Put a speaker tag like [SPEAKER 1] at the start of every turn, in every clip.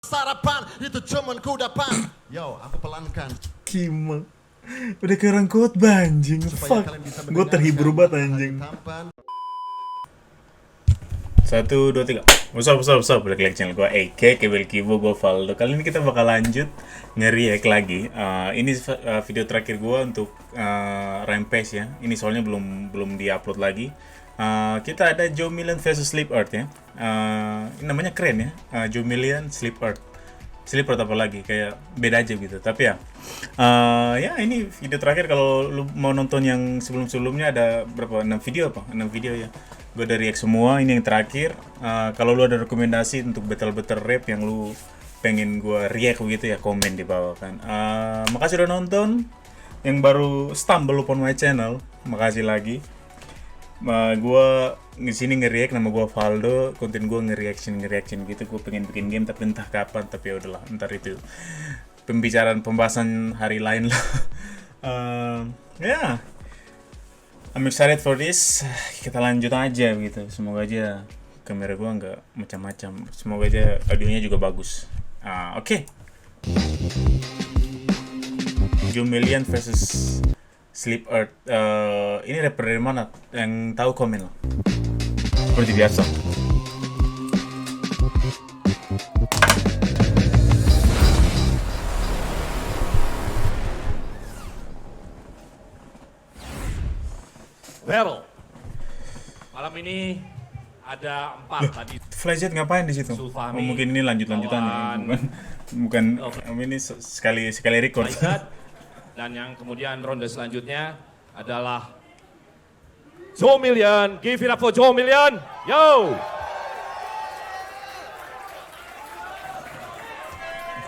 [SPEAKER 1] Sarapan itu cuman kudapan. Yo, aku pelankan.
[SPEAKER 2] Kima udah kayak orang khotbah anjing.
[SPEAKER 1] Supaya
[SPEAKER 2] Fuck,
[SPEAKER 1] kalian bisa
[SPEAKER 2] gue terhibur banget anjing.
[SPEAKER 1] tampan.
[SPEAKER 2] 1, 2, 3. What's up, balik lagi channel gue AK, Kebel Kibo, gue Valdo. Kali ini kita bakal lanjut nge-react lagi. Ini video terakhir gue untuk Rampage ya. Ini soalnya belum di-upload lagi. Kita ada Joe Million versus Sleep Earth ya. Ini namanya keren ya, Joe Million Sleep Earth. Sleep Earth apa lagi, kayak beda aja gitu. Tapi ya, ya ini video terakhir. Kalau lu mau nonton yang sebelum-sebelumnya ada berapa? 6 video apa? 6 video ya. Gue udah react semua, ini yang terakhir. Kalau lu ada rekomendasi untuk battle-battle rap yang lu pengen gue react begitu ya, komen di bawah kan. Makasih udah nonton. Yang baru stumble upon my channel, makasih lagi. Gue sini nge-react, nama gue Valdo, konten gue nge-reaction gitu. Gue pengen bikin game tapi entah kapan, tapi ya udahlah, ntar itu pembahasan hari lain lah. Ya, I'm excited for this. Kita lanjut aja gitu. Semoga aja kamera gue nggak macam-macam. Semoga aja audionya juga bagus. Oke. Joe Million versus Sleep Earth. Ini rapper dari mana? Yang tahu komen lah. Seperti biasa.
[SPEAKER 3] Battle. Malam ini ada 4 tadi.
[SPEAKER 2] Flashjet ngapain di situ?
[SPEAKER 3] Sulfami,
[SPEAKER 2] Mungkin ini lanjutan ya. Bukan ini sekali record.
[SPEAKER 3] Faizat. Dan yang kemudian ronde selanjutnya adalah Joe Million. Give it up for Joe Million. Yo.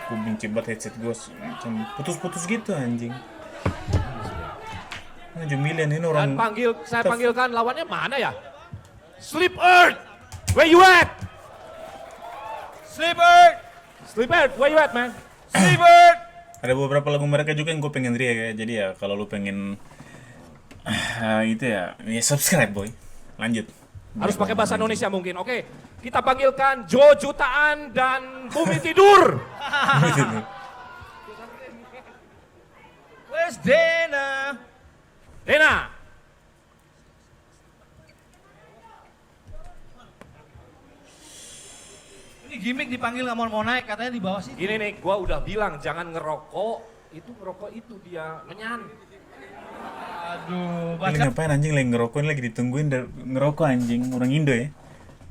[SPEAKER 2] Aku benci banget headset gue, macam putus-putus gitu anjing. Joe Million ini orang.
[SPEAKER 3] Dan saya panggilkan lawannya mana ya? Sleep Earth. Where you at? Sleep Earth. Sleep Earth, where you at, man? Sleep Earth.
[SPEAKER 2] Ada beberapa lagu mereka juga yang gue pengen react ya. Jadi ya kalau lu pengen itu ya subscribe boy. Lanjut.
[SPEAKER 3] Harus pakai bahasa Indonesia mungkin. Oke, kita panggilkan Joe Jutaan dan Bumi Tidur.
[SPEAKER 4] Where's Dana?
[SPEAKER 3] Dena.
[SPEAKER 4] Ini gimmick dipanggil nggak mau naik, katanya di bawah sih.
[SPEAKER 3] Gini nih, gua udah bilang jangan ngerokok. Itu ngerokok itu dia menyan.
[SPEAKER 4] Aduh,
[SPEAKER 2] Lagi
[SPEAKER 4] baca.
[SPEAKER 2] ngapain anjing, lagi ngerokok, lagi ditungguin ngerokok anjing. Orang Indo ya.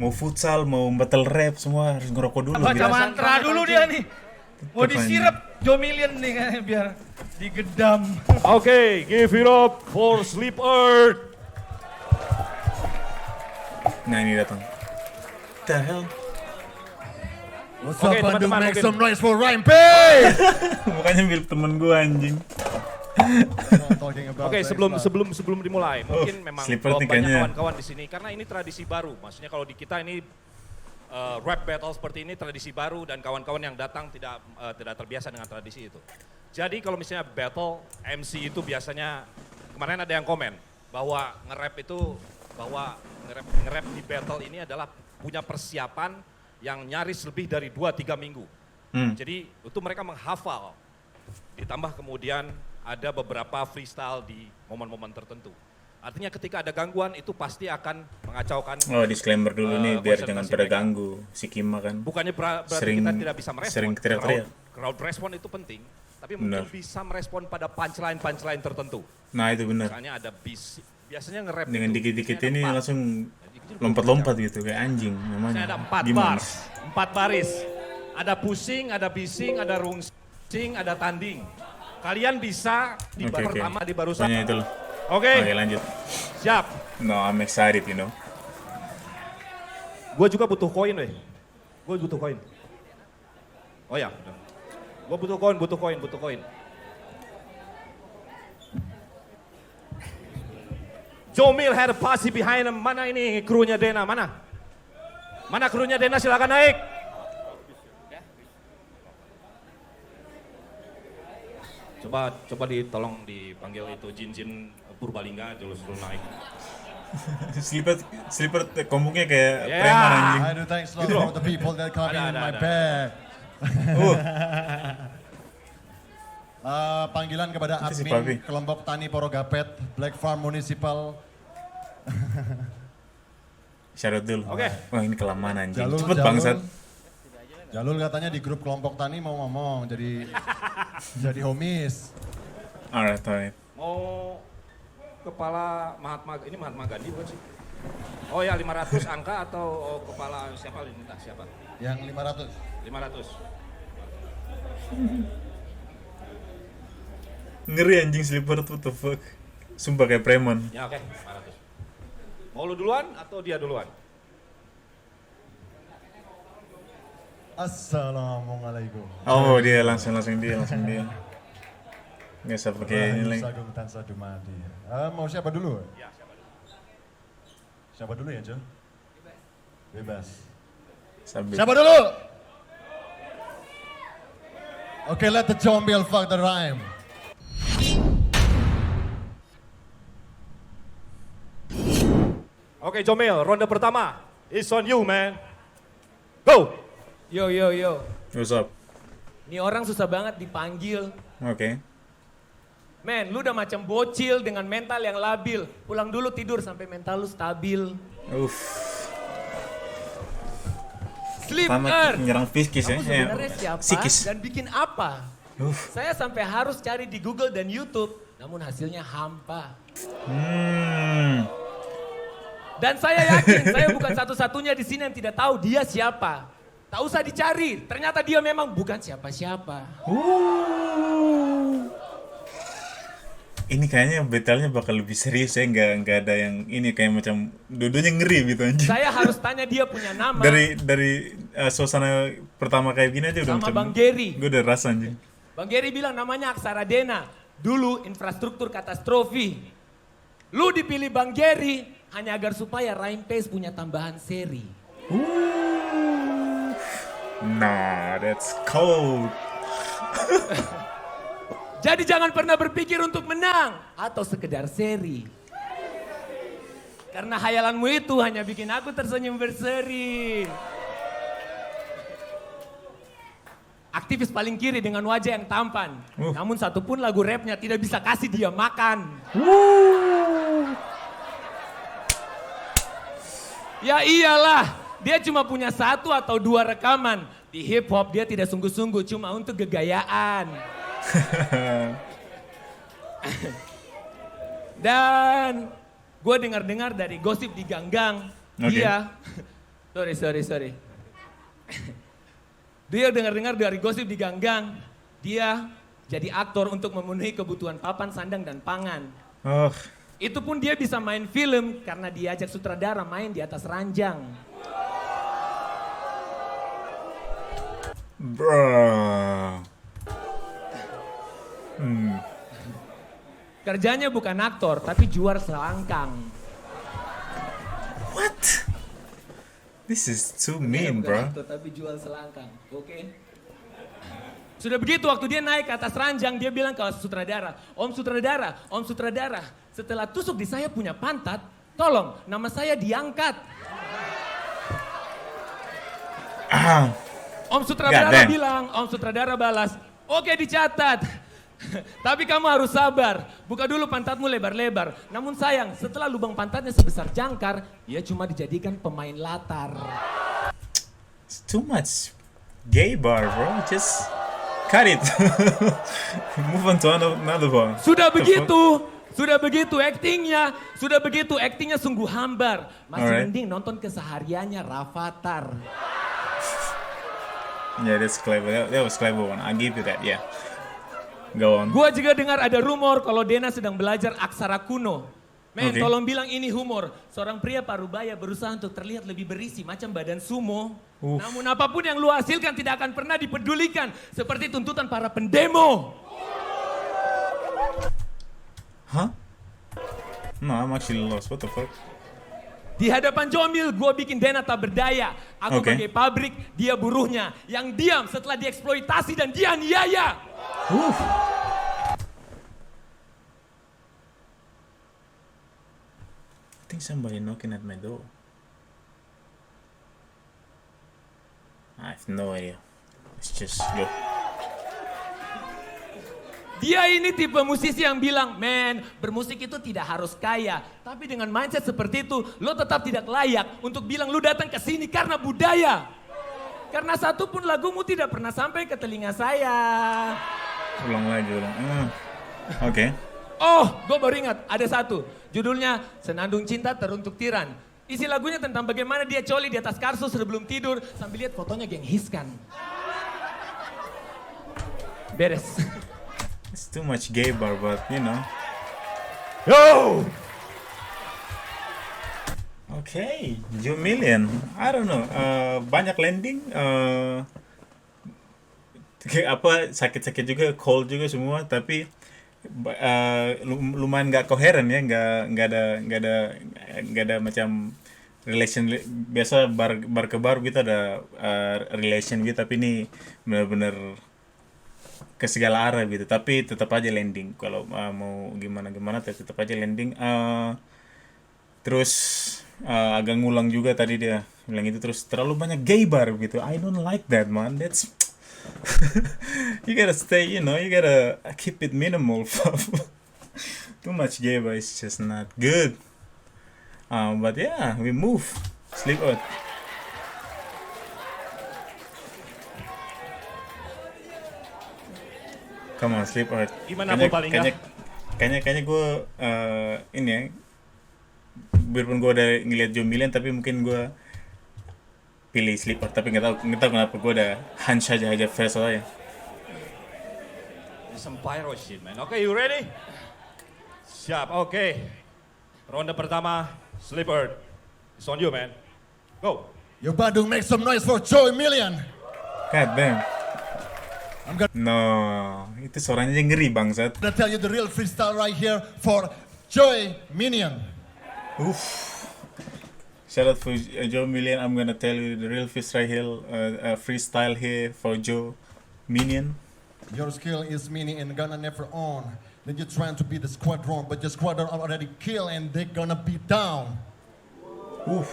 [SPEAKER 2] Mau futsal, mau battle rap, semua harus ngerokok dulu.
[SPEAKER 4] Baca
[SPEAKER 2] biasa.
[SPEAKER 4] mantra dulu dia nih. Mau disirep Joe Million nih kayaknya biar digedam.
[SPEAKER 3] Oke, give it up for Sleep Earth.
[SPEAKER 2] Nah ini datang. The hell?
[SPEAKER 1] What's
[SPEAKER 3] Oke,
[SPEAKER 1] up, Bandung?
[SPEAKER 3] teman-teman,
[SPEAKER 1] Make
[SPEAKER 3] mungkin-
[SPEAKER 1] some noise for Rampage!
[SPEAKER 2] Mukanya mirip temen gue anjing.
[SPEAKER 3] Oke, sebelum dimulai, mungkin memang
[SPEAKER 2] Sleep Earth nih
[SPEAKER 3] banyak
[SPEAKER 2] kayaknya.
[SPEAKER 3] kawan-kawan di sini karena ini tradisi baru. Maksudnya kalau di kita ini rap battle seperti ini tradisi baru dan kawan-kawan yang datang tidak terbiasa dengan tradisi itu. Jadi kalau misalnya battle MC itu biasanya kemarin ada yang komen bahwa nge-rap di battle ini adalah punya persiapan yang nyaris lebih dari 2-3 minggu. Jadi itu mereka menghafal. Ditambah kemudian ada beberapa freestyle di momen-momen tertentu. Artinya ketika ada gangguan itu pasti akan mengacaukan.
[SPEAKER 2] Oh, disclaimer dulu nih biar
[SPEAKER 3] konsentrasi
[SPEAKER 2] jangan pada
[SPEAKER 3] mereka.
[SPEAKER 2] ganggu si Kima kan.
[SPEAKER 3] Bukannya berarti
[SPEAKER 2] Sering-
[SPEAKER 3] kita tidak bisa merespon.
[SPEAKER 2] sering teriak-teriak.
[SPEAKER 3] Crowd respon itu penting, tapi mungkin
[SPEAKER 2] Benar.
[SPEAKER 3] bisa merespon pada punchline tertentu.
[SPEAKER 2] Nah itu benar.
[SPEAKER 3] Misalnya ada biasanya nge-rap
[SPEAKER 2] Dengan
[SPEAKER 3] itu,
[SPEAKER 2] dikit-dikit
[SPEAKER 3] misalnya
[SPEAKER 2] ini
[SPEAKER 3] ada 4.
[SPEAKER 2] langsung
[SPEAKER 3] Dikit-dikit
[SPEAKER 2] lompat-lompat gitu kayak anjing
[SPEAKER 3] Misalnya
[SPEAKER 2] namanya.
[SPEAKER 3] ada 4
[SPEAKER 2] Gimana?
[SPEAKER 3] bar, 4 baris. Ada pusing, ada bising, ada rungsing, ada tanding. Kalian bisa di bar
[SPEAKER 2] Oke.
[SPEAKER 3] pertama, di barusan.
[SPEAKER 2] Pokoknya itu loh.
[SPEAKER 3] Oke,
[SPEAKER 2] Oke lanjut.
[SPEAKER 3] siap.
[SPEAKER 2] No, I'm excited, you know.
[SPEAKER 3] Gue juga butuh koin, weh. Gue butuh koin. Oh ya, gue butuh koin. Joe Mill had a posse behind him. Mana ini krunya Dena? Mana? Mana krunya Dena? Silakan naik. Coba ditolong dipanggil itu Jin Purbalingga suruh naik.
[SPEAKER 2] Slipper komuknya kayak
[SPEAKER 3] Yeah.
[SPEAKER 2] preman anjing.
[SPEAKER 1] I do thanks a lot for the people that come
[SPEAKER 3] Ada,
[SPEAKER 1] in
[SPEAKER 3] ada,
[SPEAKER 1] my
[SPEAKER 3] ada.
[SPEAKER 1] bed. Panggilan kepada
[SPEAKER 2] Itu si Papi.
[SPEAKER 1] admin kelompok tani Porogapet, Black Farm Municipal.
[SPEAKER 2] Syarat dulu.
[SPEAKER 3] Oke.
[SPEAKER 2] Wah ini kelamaan anjing.
[SPEAKER 1] Jalul,
[SPEAKER 2] Cepet
[SPEAKER 1] Jalul.
[SPEAKER 2] bangsat.
[SPEAKER 1] Jalul katanya di grup kelompok tani mau ngomong, jadi homies.
[SPEAKER 2] Alright.
[SPEAKER 3] Mau kepala ini Mahatma Gandhi bukan sih? Oh ya 500 angka atau kepala siapa entah siapa?
[SPEAKER 1] Yang 500.
[SPEAKER 3] 500.
[SPEAKER 2] Ngeri anjing slipper what the fuck. Sumpah kayak preman.
[SPEAKER 3] Ya oke, 500. Mau lu duluan atau dia duluan?
[SPEAKER 1] Assalamualaikum.
[SPEAKER 2] Oh dia langsung dia. Nggak usah pakai ini lagi.
[SPEAKER 1] Sagung Tansa Dumadi. Mau siapa dulu?
[SPEAKER 3] Ya, siapa dulu?
[SPEAKER 1] Siapa dulu ya, Jo? Bebas.
[SPEAKER 2] Sabit.
[SPEAKER 1] Siapa dulu? Oke, let the Jombil fuck the rhyme.
[SPEAKER 3] Oke, Jomil, ronde pertama. It's on you, man. Go!
[SPEAKER 4] Yo.
[SPEAKER 2] What's up?
[SPEAKER 4] Ini orang susah banget dipanggil.
[SPEAKER 2] Oke.
[SPEAKER 4] Men, lu udah macam bocil dengan mental yang labil. Pulang dulu tidur sampai mental lu stabil. Sleep
[SPEAKER 2] Sama
[SPEAKER 4] Earth.
[SPEAKER 2] nyerang fiskis ya.
[SPEAKER 4] Kamu sebenarnya siapa
[SPEAKER 2] Psikis.
[SPEAKER 4] dan bikin apa? Saya sampai harus cari di Google dan YouTube, namun hasilnya hampa. Dan saya yakin saya bukan satu-satunya di sini yang tidak tahu dia siapa. Tak usah dicari, ternyata dia memang bukan siapa-siapa.
[SPEAKER 2] Ini kayaknya battle-nya bakal lebih serius ya, nggak ada yang ini kayak macam dua-duanya ngeri gitu anjing.
[SPEAKER 4] Saya harus tanya dia punya nama.
[SPEAKER 2] Dari suasana pertama kayak gini aja udah
[SPEAKER 4] Sama
[SPEAKER 2] macam.
[SPEAKER 4] Bang Gary.
[SPEAKER 2] Gue udah rasa anjing.
[SPEAKER 4] Bang Gary bilang namanya Aksara Dena. Dulu infrastruktur katastrofi. Lu dipilih Bang Gary hanya agar supaya Rhyme Pace punya tambahan seri.
[SPEAKER 2] Nah, that's cold.
[SPEAKER 4] Jadi jangan pernah berpikir untuk menang atau sekedar seri. Karena hayalanmu itu hanya bikin aku tersenyum berseri. Aktivis paling kiri dengan wajah yang tampan. Namun satupun lagu rapnya tidak bisa kasih dia makan. Ya iyalah, dia cuma punya 1 atau 2 rekaman. Di hip hop dia tidak sungguh-sungguh, cuma untuk gegayaan. Dan gue dengar-dengar dari gosip di ganggang, dia, sorry. Dia dengar-dengar dari gosip di ganggang, dia jadi aktor untuk memenuhi kebutuhan papan, sandang, dan pangan. Itu pun dia bisa main film karena diajak sutradara main di atas ranjang.
[SPEAKER 2] Bro.
[SPEAKER 4] Kerjanya bukan aktor, tapi juar selangkang.
[SPEAKER 2] What? This is too
[SPEAKER 4] Dia
[SPEAKER 2] mean,
[SPEAKER 4] bukan
[SPEAKER 2] bro.
[SPEAKER 4] aktor, tapi jual selangkang, oke? Sudah begitu, waktu dia naik ke atas ranjang, dia bilang ke sutradara, Om Sutradara, setelah tusuk di saya punya pantat, tolong nama saya diangkat. Om Sutradara balas, oke dicatat. Tapi kamu harus sabar, buka dulu pantatmu lebar-lebar. Namun sayang, setelah lubang pantatnya sebesar jangkar, dia cuma dijadikan pemain latar.
[SPEAKER 2] It's too much gay bar, bro. Just cut it. Move on to another one.
[SPEAKER 4] Sudah begitu aktingnya sungguh hambar. Masih mending nonton kesehariannya Rafathar.
[SPEAKER 2] Yeah, that's clever. That was clever one. I'll give you that. Yeah. Go on.
[SPEAKER 4] Gua juga dengar ada rumor kalau Dena sedang belajar aksara kuno. Men,
[SPEAKER 2] Oke.
[SPEAKER 4] tolong bilang ini humor. Seorang pria parubaya berusaha untuk terlihat lebih berisi macam badan sumo. Namun apapun yang lu hasilkan tidak akan pernah dipedulikan. Seperti tuntutan para pendemo.
[SPEAKER 2] Huh? No, I'm actually lost. What the fuck?
[SPEAKER 4] Di hadapan Jomil, gue bikin Dena tak berdaya. Aku
[SPEAKER 2] Oke.
[SPEAKER 4] bagai pabrik, dia buruhnya. Yang diam setelah dieksploitasi dan dianiaya.
[SPEAKER 2] I think somebody knocking at my door. I have no idea. Let's just go.
[SPEAKER 4] Dia ini tipe musisi yang bilang, men, bermusik itu tidak harus kaya. Tapi dengan mindset seperti itu, lo tetap tidak layak untuk bilang lo datang ke sini karena budaya. Karena satu pun lagumu tidak pernah sampai ke telinga saya.
[SPEAKER 2] Ulang lagi, ulang. Oke.
[SPEAKER 4] Oh, gue baru ingat, ada satu. Judulnya Senandung Cinta Teruntuk Tiran. Isi lagunya tentang bagaimana dia coli di atas kasur sebelum tidur sambil lihat fotonya geng Hiskan. Beres.
[SPEAKER 2] It's too much gay bar, but you know.
[SPEAKER 1] Yo!
[SPEAKER 2] Okay, Joe Million. I don't know. Banyak landing. Kayak apa sakit-sakit juga, cold juga semua. Tapi lumayan nggak koheren ya, nggak ada macam relation biasa bar ke bar gitu ada relation gitu, tapi ini benar-benar ke segala arah gitu, tapi tetap aja landing. Kalau mau gimana tetap aja landing. Terus agak ngulang juga tadi dia bilang itu, terus terlalu banyak gay bar gitu. I don't like that, man. That's you gotta stay, you know, you gotta keep it minimal. Too much gay bar is just not good. But yeah, we move. Sleep out. Come on, sleep out.
[SPEAKER 3] Gimana Bu paling
[SPEAKER 2] kayaknya gue ini ya, biarpun gue udah ngeliat Joe Million, tapi mungkin gue pilih sleep out. Tapi nggak tahu kenapa gue udah hunch aja first aja.
[SPEAKER 3] Some pyro shit, man. Okay, you ready? Siap, okay. Ronde pertama, Sleep Earth. It's on you, man. Go.
[SPEAKER 1] Yo Bandung, make some noise for Joe Million.
[SPEAKER 2] God damn.
[SPEAKER 1] I'm gonna
[SPEAKER 2] No, itu suaranya aja ngeri bangsat.
[SPEAKER 1] tell you the real freestyle right here for Joe Million.
[SPEAKER 2] Oof. Shout out for Joe Million. I'm gonna tell you the real freestyle here for Joe Million.
[SPEAKER 1] Your skill is meaning and gonna never own. Then you're trying to be the squadron, but your squadron already killed and they're gonna be down.
[SPEAKER 2] Oof.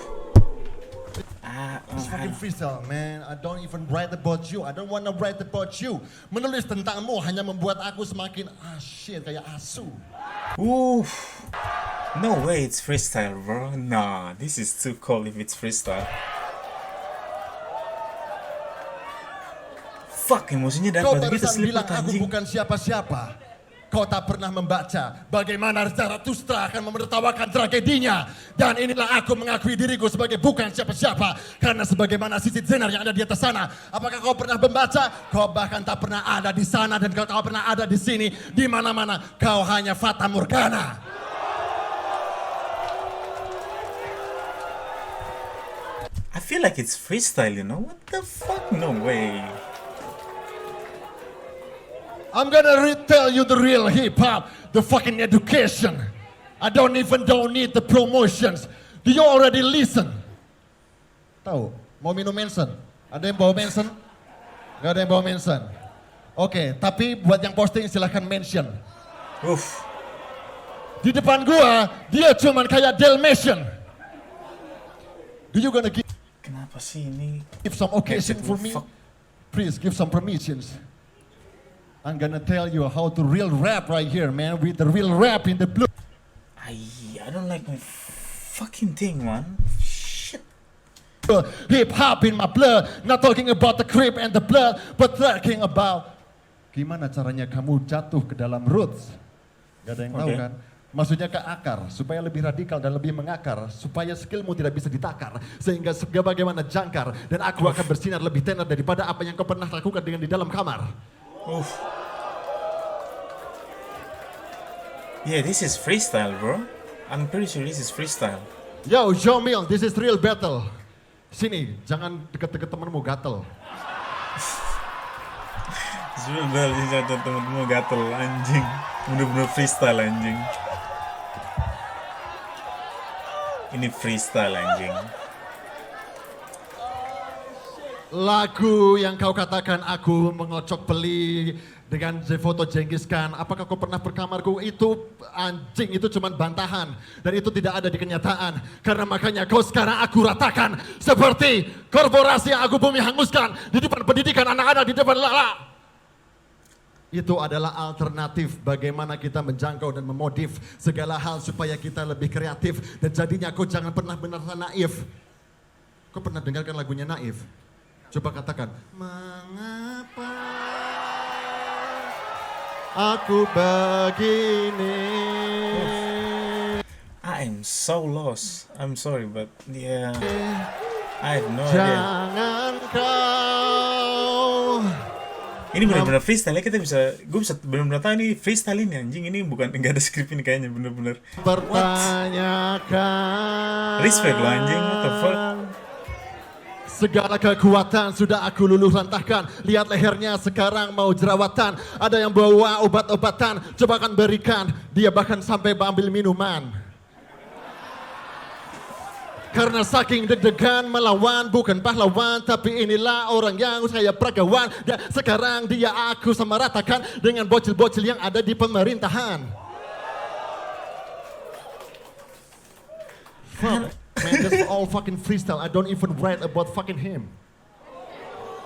[SPEAKER 1] It's fucking freestyle, man. I don't even write about you. I don't wanna write about you. Menulis tentangmu hanya membuat aku semakin shit kayak asu.
[SPEAKER 2] Oof. No way it's freestyle, bro. Nah, this is too cold if it's freestyle. Fuck, emosinya
[SPEAKER 1] Kau
[SPEAKER 2] dapat gitu
[SPEAKER 1] barusan
[SPEAKER 2] slip
[SPEAKER 1] bilang aku
[SPEAKER 2] anjing.
[SPEAKER 1] bukan siapa-siapa. Kau tak pernah membaca bagaimana Zarathustra akan menertawakan tragedinya. Dan inilah aku mengakui diriku sebagai bukan siapa-siapa. Karena sebagaimana sisi Zenar yang ada di atas sana. Apakah kau pernah membaca? Kau bahkan tak pernah ada di sana dan kau pernah ada di sini. Di mana-mana kau hanya Fata Morgana.
[SPEAKER 2] I feel like it's freestyle, you know? What the fuck? No way.
[SPEAKER 1] I'm gonna retell you the real hip-hop, the fucking education. I don't need the promotions. Do you already listen? Tahu? Mau minum Manson? Ada yang bawa Manson? Gak ada yang bawa Manson. Oke, tapi buat yang posting silahkan mention.
[SPEAKER 2] Oof.
[SPEAKER 1] Di depan gua, dia cuman kayak Dalmatian. Do you gonna
[SPEAKER 2] Kenapa sih ini?
[SPEAKER 1] give some occasion
[SPEAKER 2] Headset
[SPEAKER 1] for
[SPEAKER 2] will
[SPEAKER 1] me?
[SPEAKER 2] fuck.
[SPEAKER 1] Please give some permissions. I'm gonna tell you how to real rap right here, man. With the real rap in the blue.
[SPEAKER 2] I don't like my fucking thing, man. Shit.
[SPEAKER 1] Hip hop in my blood. Not talking about the crip and the blood, but talking about gimana caranya kamu jatuh ke dalam roots. Gak ada yang tahu
[SPEAKER 2] Oke.
[SPEAKER 1] kan? Maksudnya ke akar, supaya lebih radikal dan lebih mengakar, supaya skillmu tidak bisa ditakar, sehingga bagaimana jangkar, dan aku akan bersinar lebih tenar daripada apa yang kau pernah lakukan dengan di dalam kamar.
[SPEAKER 2] Oof. Yeah, this is freestyle, bro. I'm pretty sure this is freestyle.
[SPEAKER 1] Yo, Joe Mill, this is real battle. Sini, jangan deket-deket temenmu gatel.
[SPEAKER 2] Sudah sih temen-temen gatel anjing. Bener-bener freestyle anjing. Ini freestyle anjing.
[SPEAKER 1] Lagu yang kau katakan aku mengocok beli dengan foto Genghis Khan. Apakah kau pernah berkamarku? Itu anjing, itu cuma bantahan. Dan itu tidak ada di kenyataan. Karena makanya kau sekarang aku ratakan. Seperti korporasi yang aku bumi hanguskan. Di depan pendidikan anak-anak, di depan lala. Itu adalah alternatif bagaimana kita menjangkau dan memodif segala hal supaya kita lebih kreatif. Dan jadinya kau jangan pernah benar-benar naif. Kau pernah dengarkan lagunya Naif? Coba katakan, mengapa aku begini?
[SPEAKER 2] I'm so lost. I'm sorry, but yeah, I have no idea.
[SPEAKER 1] Jangan kau.
[SPEAKER 2] Ini benar-benar freestyle ya, gue bisa benar-benar tahu ini freestyle ini anjing, ini bukan nggak ada skrip ini kayaknya benar-benar.
[SPEAKER 1] Pertanyakan.
[SPEAKER 2] Respect lo anjing, what the fuck?
[SPEAKER 1] Segala kekuatan sudah aku luluh lantahkan. Lihat lehernya sekarang mau jerawatan. Ada yang bawa obat-obatan, coba kan berikan. Dia bahkan sampai ambil minuman. Karena saking deg-degan melawan, bukan pahlawan, tapi inilah orang yang saya peragawan. Dan sekarang dia aku sama ratakan dengan bocil-bocil yang ada di pemerintahan. Fuck. Man, this is all fucking freestyle. I don't even write about fucking him.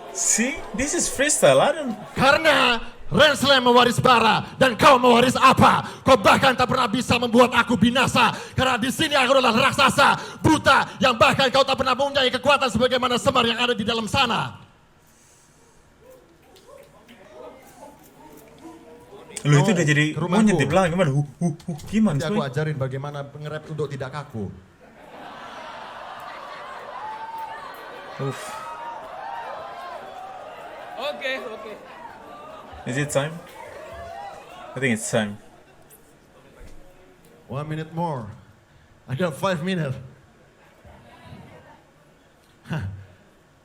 [SPEAKER 2] See, this is freestyle. I don't.
[SPEAKER 1] Karena Renslayer mewaris bara dan kau mewaris apa? Kau bahkan tak pernah bisa membuat aku binasa. Karena di sini aku adalah raksasa buta yang bahkan kau tak pernah mempunyai kekuatan sebagaimana Semar yang ada di dalam sana.
[SPEAKER 2] Lu itu udah jadi
[SPEAKER 1] ke rumahku.
[SPEAKER 2] monyet di belakang gimana? Gimana
[SPEAKER 1] Nanti aku
[SPEAKER 2] sih?
[SPEAKER 1] ajarin bagaimana nge-rap untuk tidak kaku.
[SPEAKER 4] Oke.
[SPEAKER 2] Is it time? I think it's time.
[SPEAKER 1] 1 minute more. I got 5 minutes. Hah.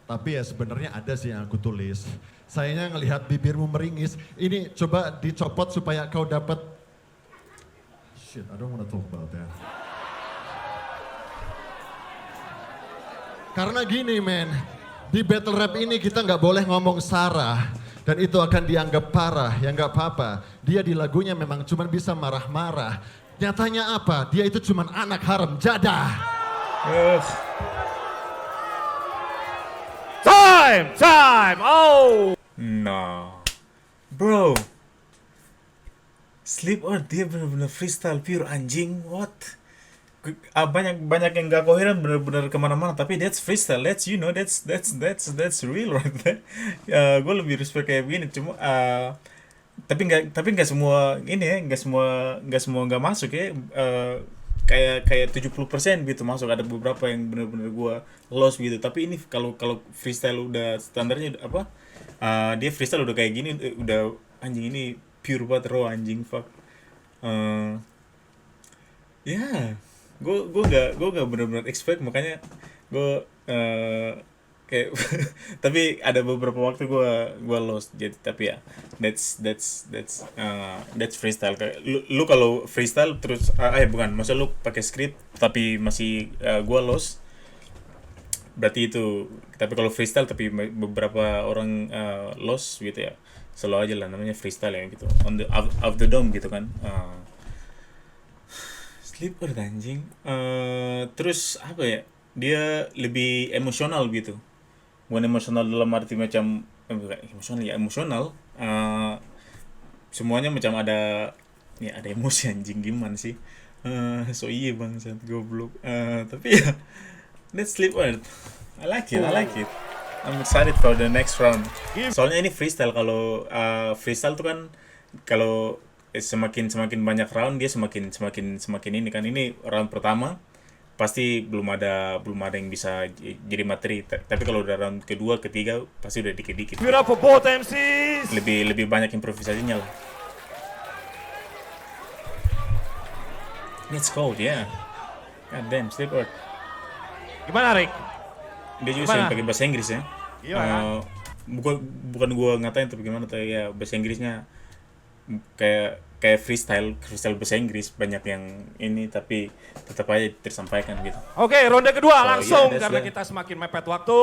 [SPEAKER 1] Tapi ya sebenarnya ada sih yang aku tulis. Sayangnya ngelihat bibirmu meringis. Ini coba dicopot supaya kau dapat. Shit, I don't wanna talk about that. Karena gini men, di battle rap ini kita nggak boleh ngomong Sarah. Dan itu akan dianggap parah, ya nggak apa-apa. Dia di lagunya memang cuma bisa marah-marah. Nyatanya apa? Dia itu cuma anak haram jadah.
[SPEAKER 3] Time, oh.
[SPEAKER 2] No, bro. Sleep Earth dia benar-benar freestyle pure anjing. What? Banyak yang gak koheren benar-benar kemana-mana, tapi that's freestyle, that's that's real right there. Gue lebih respect kayak begini, cuma tapi nggak semua ini ya, nggak semua nggak masuk ya. Kayak 70% gitu masuk, ada beberapa yang benar-benar gue lost gitu. Tapi ini kalau freestyle udah standarnya apa, dia freestyle udah kayak gini, udah anjing, ini pure banget, raw anjing, fuck. Ya, gue gak benar-benar expect, makanya gue kayak tapi ada beberapa waktu gue lost, jadi tapi ya that's freestyle. Kayak lu kalau freestyle terus bukan, maksud lu pakai skrip tapi masih gue lost, berarti itu. Tapi kalau freestyle tapi beberapa orang lost gitu ya, selalu aja lah namanya freestyle ya gitu, on the of the dome gitu kan. Sleeper anjing. Terus apa ya, dia lebih emosional gitu. Bukan emosional dalam arti macam emosional. Semuanya macam ada emosi anjing, gimana sih? So iya bangsat goblok. Tapi ya, let's sleep Earth. I like it. I'm excited for the next round. Soalnya ini freestyle. Kalau freestyle tuh kan kalau semakin banyak round dia semakin ini kan. Ini round pertama pasti belum ada yang bisa jadi materi. Tapi kalau udah round kedua, ketiga pasti udah dikit-dikit.
[SPEAKER 3] Give it up for both MCs.
[SPEAKER 2] Lebih banyak improvisasinya lah. It's cold, yeah. God damn, Sleep Earth.
[SPEAKER 3] Gimana, Rick?
[SPEAKER 2] Dia juga sering pakai bahasa Inggris ya.
[SPEAKER 3] Gimana?
[SPEAKER 2] Bukan gua ngatain tapi gimana, tapi ya bahasa Inggrisnya kayak freestyle bahasa Inggris, banyak yang ini tapi tetap aja tersampaikan gitu.
[SPEAKER 3] Oke, ronde kedua
[SPEAKER 2] So,
[SPEAKER 3] langsung
[SPEAKER 2] yeah,
[SPEAKER 3] karena
[SPEAKER 2] that's
[SPEAKER 3] kita semakin mepet waktu.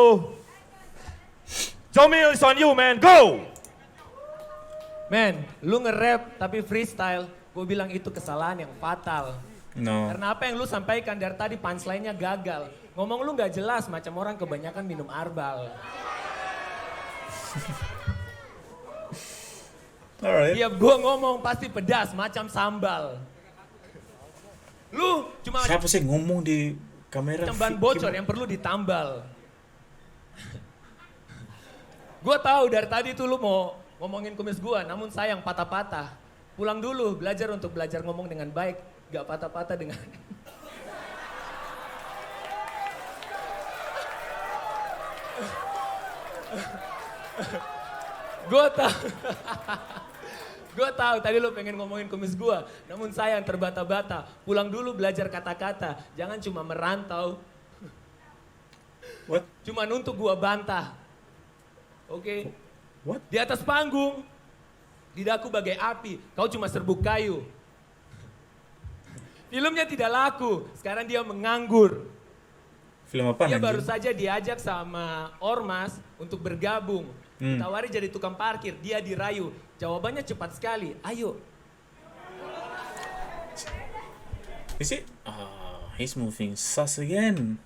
[SPEAKER 3] Jomil, it's on you, man. Go!
[SPEAKER 4] Men, lu nge-rap tapi freestyle, gue bilang itu kesalahan yang fatal.
[SPEAKER 2] No.
[SPEAKER 4] Karena apa yang lu sampaikan dari tadi punchline-nya gagal. Ngomong lu gak jelas macam orang kebanyakan minum arbal.
[SPEAKER 2] Alright.
[SPEAKER 4] Tiap gue ngomong pasti pedas macam sambal. Lu cuma
[SPEAKER 2] Siapa sih ngomong di kamera?
[SPEAKER 4] macam ban bocor yang perlu ditambal. Gue tahu dari tadi tuh lu mau ngomongin kumis gue, namun sayang patah-patah. Pulang dulu, belajar untuk belajar ngomong dengan baik, gak patah-patah dengan... Gue tahu. Gue tahu tadi lu pengen ngomongin kumis gue, namun sayang terbata-bata. Pulang dulu belajar kata-kata, jangan cuma merantau.
[SPEAKER 2] What?
[SPEAKER 4] Cuman untuk gua bantah. Oke.
[SPEAKER 2] What?
[SPEAKER 4] Di atas panggung, lidahku bagai api, kau cuma serbuk kayu. Filmnya tidak laku, sekarang dia menganggur.
[SPEAKER 2] Film apa
[SPEAKER 4] Dia
[SPEAKER 2] anjing?
[SPEAKER 4] baru saja diajak sama Ormas untuk bergabung. Ditawari jadi tukang parkir, dia dirayu. Jawabannya cepat sekali, ayo.
[SPEAKER 2] Is it? He's moving sus again.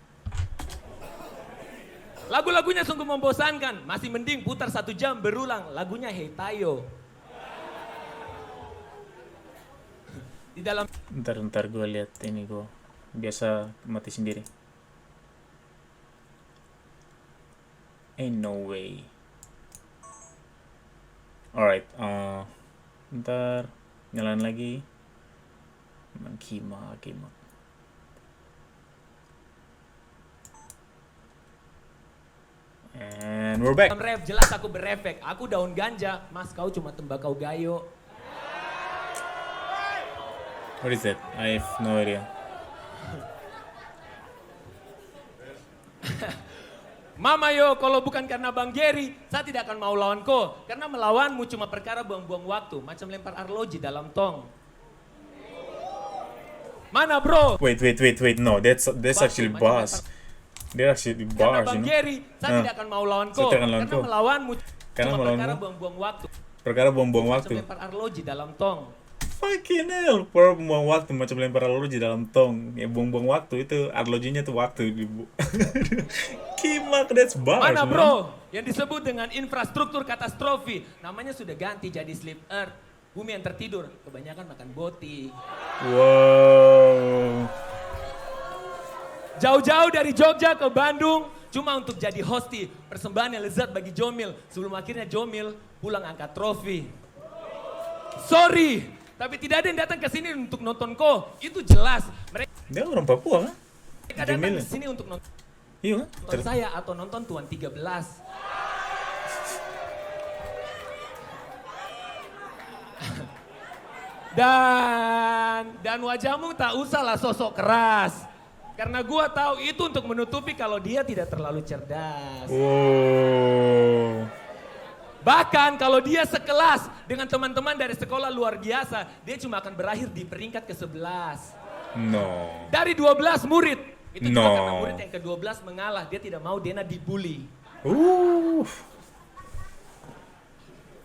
[SPEAKER 4] Lagu-lagunya sungguh membosankan, masih mending putar 1 jam berulang. Lagunya Hey Tayo. Di dalam
[SPEAKER 2] Ntar gue lihat ini gue. Biasa mati sendiri. Ain't no way. Alright, ntar nyalain lagi. Kima. And we're back.
[SPEAKER 4] rap jelas aku berefek. Aku daun ganja, mas kau cuma tembakau gayo.
[SPEAKER 2] What is that? I have no idea.
[SPEAKER 4] Mama yo, kalau bukan karena Bang Gary, saya tidak akan mau lawan kau. Karena melawanmu cuma perkara buang-buang waktu, macam lempar arloji dalam tong. Mana bro?
[SPEAKER 2] Wait. No, that's actually
[SPEAKER 4] macam
[SPEAKER 2] bars. They're actually
[SPEAKER 4] Karena
[SPEAKER 2] bars,
[SPEAKER 4] Bang
[SPEAKER 2] you know.
[SPEAKER 4] Gary, saya tidak akan mau lawan kau.
[SPEAKER 2] Saya tidak akan lawan
[SPEAKER 4] Karena
[SPEAKER 2] kau.
[SPEAKER 4] melawanmu
[SPEAKER 2] Karena
[SPEAKER 4] cuma
[SPEAKER 2] melawanmu
[SPEAKER 4] perkara buang-buang waktu,
[SPEAKER 2] Perkara buang-buang
[SPEAKER 4] macam
[SPEAKER 2] waktu.
[SPEAKER 4] lempar arloji dalam tong.
[SPEAKER 2] Fucking hell, perkara buang waktu macam lempar arloji dalam tong. Ya buang-buang waktu itu arlojinya tuh waktu ibu. Kimak, that's bars.
[SPEAKER 4] Mana
[SPEAKER 2] man.
[SPEAKER 4] bro? Yang disebut dengan infrastruktur katastrofi, namanya sudah ganti jadi sleep earth. Bumi yang tertidur, kebanyakan makan boti.
[SPEAKER 2] Wow.
[SPEAKER 4] Jauh-jauh dari Jogja ke Bandung, cuma untuk jadi hosti. Persembahan yang lezat bagi Jomil, sebelum akhirnya Jomil pulang angkat trofi. Sorry, tapi tidak ada yang datang ke sini untuk nonton ko. Itu jelas.
[SPEAKER 2] Dia orang Papua kan?
[SPEAKER 4] Mereka datang
[SPEAKER 2] Jomil.
[SPEAKER 4] ke sini untuk nonton
[SPEAKER 2] Iya kan?
[SPEAKER 4] saya atau nonton Tuan 13. Dan wajahmu tak usahlah sosok keras. Karena gua tahu itu untuk menutupi kalau dia tidak terlalu cerdas.
[SPEAKER 2] Wow.
[SPEAKER 4] Bahkan kalau dia sekelas dengan teman-teman dari sekolah luar biasa, dia cuma akan berakhir di peringkat ke-11.
[SPEAKER 2] No.
[SPEAKER 4] Dari 12 murid, itu juga
[SPEAKER 2] No.
[SPEAKER 4] karena murid yang ke-12 mengalah, dia tidak mau Dena dibully.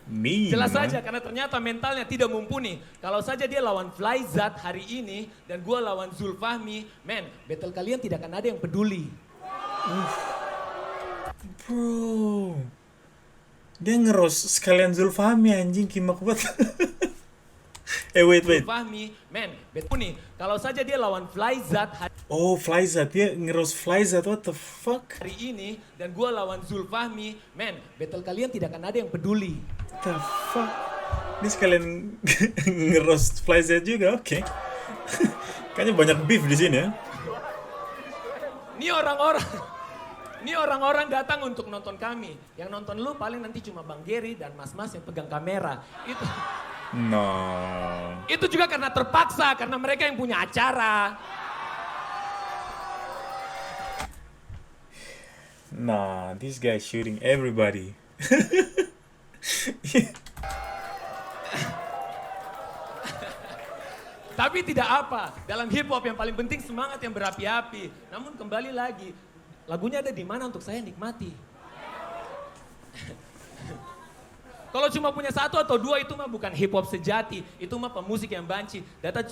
[SPEAKER 2] Mean,
[SPEAKER 4] Jelas
[SPEAKER 2] man.
[SPEAKER 4] saja karena ternyata mentalnya tidak mumpuni. Kalau saja dia lawan Flyzat hari ini dan gua lawan Zulfahmi, men, battle kalian tidak akan ada yang peduli.
[SPEAKER 2] Bro. Dia ngeros sekalian Zulfahmi anjing kimak banget. Wait.
[SPEAKER 4] Zulfahmi, men, battle nih. Kalau saja dia lawan Flyzat
[SPEAKER 2] Oh, Flyzat. Dia ngeros Flyzat. What the fuck?
[SPEAKER 4] hari ini dan gua lawan Zulfahmi, men, battle kalian tidak akan ada yang peduli.
[SPEAKER 2] What the fuck? Dia sekalian ngeros Flyzat juga. Oke. Kayaknya banyak beef di sini ya.
[SPEAKER 4] Ini orang-orang datang untuk nonton kami. Yang nonton lu paling nanti cuma Bang Gary dan mas-mas yang pegang kamera.
[SPEAKER 2] No.
[SPEAKER 4] Itu juga karena terpaksa, karena mereka yang punya acara.
[SPEAKER 2] Nah, this guy shooting everybody.
[SPEAKER 4] Tapi tidak apa, dalam hip hop yang paling penting semangat yang berapi-api. Namun kembali lagi, lagunya ada di mana untuk saya nikmati. Kalau cuma punya 1 atau 2 itu mah bukan hip hop sejati. Itu mah pemusik yang banci.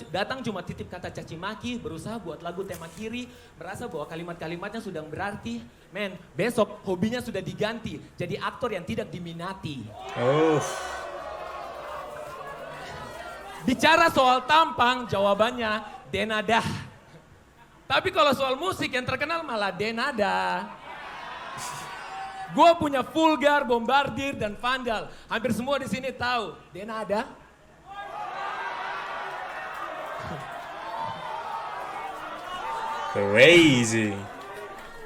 [SPEAKER 4] Datang cuma titip kata caci maki, berusaha buat lagu tema kiri, merasa bahwa kalimat-kalimatnya sudah berarti. Men, besok hobinya sudah diganti. Jadi aktor yang tidak diminati.
[SPEAKER 2] Oh.
[SPEAKER 4] Bicara soal tampang, jawabannya denada. Tapi kalau soal musik yang terkenal malah denada. Gue punya vulgar, bombardir, dan vandal. Hampir semua di sini tahu. Denada.
[SPEAKER 2] Crazy.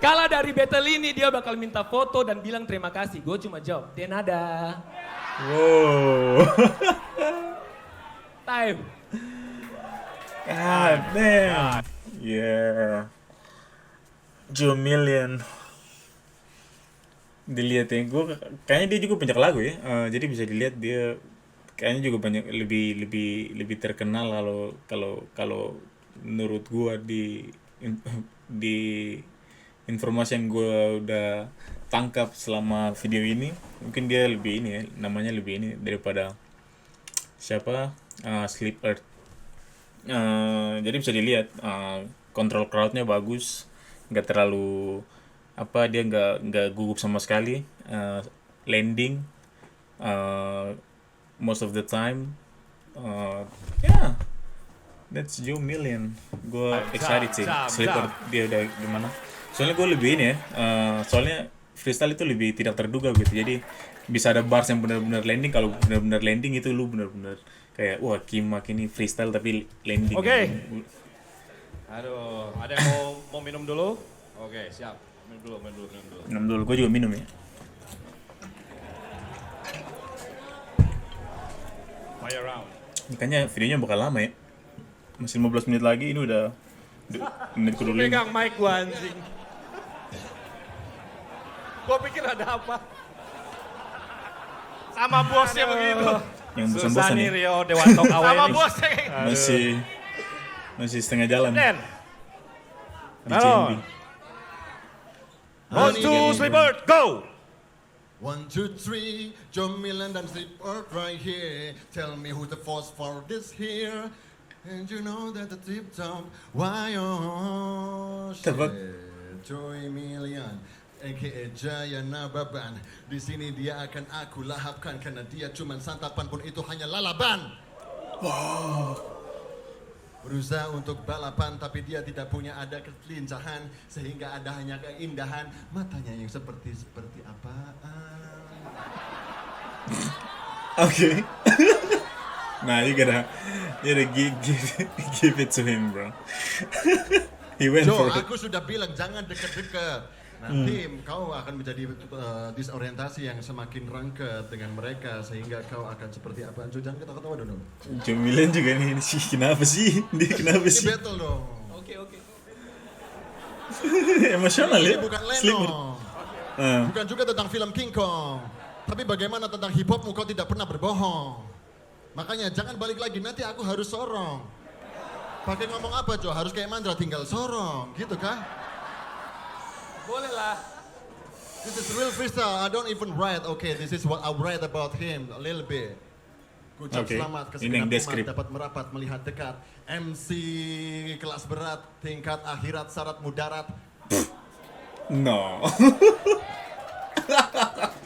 [SPEAKER 4] Kala dari battle ini dia bakal minta foto dan bilang terima kasih. Gue cuma jawab, denada.
[SPEAKER 2] Wow.
[SPEAKER 4] Time.
[SPEAKER 2] God damn. Yeah. Joe Million. Dilihat ya, gue kayaknya dia juga banyak lagu ya. Jadi bisa dilihat dia kayaknya juga banyak lebih terkenal kalau menurut gue di informasi yang gue udah tangkap selama video ini, mungkin dia lebih ini ya, namanya lebih ini daripada siapa, Sleep Earth. Jadi bisa dilihat kontrol crowdnya bagus, nggak terlalu dia nggak gugup sama sekali, landing most of the time, yeah, that's Joe Million. Gue excited sih, Sleep Earth dia udah gimana. Soalnya gue lebih ini ya, soalnya freestyle itu lebih tidak terduga gitu. Jadi bisa ada bars yang benar-benar landing. Kalau benar-benar landing itu lu benar-benar kayak wah Kimak ini freestyle tapi landing.
[SPEAKER 3] Oke. Aduh, ada yang mau minum dulu? Oke, siap. Minum dulu.
[SPEAKER 2] Gue juga minum ya.
[SPEAKER 3] Fire round.
[SPEAKER 2] Ini kayaknya videonya bakal lama ya. Masih 15 menit lagi, ini udah menit ke 25.
[SPEAKER 3] Pegang mic gua anjing. Gua pikir ada apa? Sama bosnya begitu.
[SPEAKER 2] Yang
[SPEAKER 3] Susah
[SPEAKER 2] bosan-bosan
[SPEAKER 3] nih
[SPEAKER 2] ya.
[SPEAKER 3] Rio Dewanto KW
[SPEAKER 5] Sama
[SPEAKER 3] ini.
[SPEAKER 5] bosnya.
[SPEAKER 2] Masih setengah jalan.
[SPEAKER 3] Den.
[SPEAKER 2] Di
[SPEAKER 3] Halo.
[SPEAKER 2] CMB.
[SPEAKER 3] One, two, Sleep Earth, go!
[SPEAKER 1] 1, 2, 3, Joe Million dan Sleep Earth right here. Tell me who's the force for this here. And you know that the tip top, why oh shit.
[SPEAKER 2] Tebak.
[SPEAKER 1] Joe Million, aka Jaya Nababan. Di sini dia akan aku lahapkan karena dia cuman santapan pun itu hanya lalaban. Berusaha untuk balapan tapi dia tidak punya ada kelincahan sehingga ada hanya keindahan matanya yang seperti apaan.
[SPEAKER 2] Okay. Nah, you gotta give it to him, bro. He went
[SPEAKER 1] Joe,
[SPEAKER 2] for it.
[SPEAKER 1] aku sudah bilang jangan deket-deket. Nanti kau akan menjadi disorientasi yang semakin rangket dengan mereka sehingga kau akan seperti apa. Joe, jangan ketawa-ketawa dong.
[SPEAKER 2] Joe Million juga nih sih. Kenapa sih? Dia kenapa
[SPEAKER 1] Ini
[SPEAKER 2] sih?
[SPEAKER 1] battle dong.
[SPEAKER 4] Oke.
[SPEAKER 2] Emosional ya?
[SPEAKER 1] Ini bukan
[SPEAKER 2] Sleep Earth.
[SPEAKER 1] Leno. Bukan juga tentang film King Kong. Tapi bagaimana tentang hip hopmu kau tidak pernah berbohong. Makanya jangan balik lagi, nanti aku harus sorong. Pakai ngomong apa Joe? Harus kayak Mandra tinggal sorong, gitu kah?
[SPEAKER 4] Boleh lah.
[SPEAKER 1] This is real freestyle. I don't even write. Okay, this is what I write about him a little bit. Ucap
[SPEAKER 2] Okay.
[SPEAKER 1] selamat ke
[SPEAKER 2] Ini yang
[SPEAKER 1] segenap umat
[SPEAKER 2] deskrip.
[SPEAKER 1] dapat merapat melihat dekat. MC kelas berat, tingkat akhirat syarat mudarat.
[SPEAKER 2] No.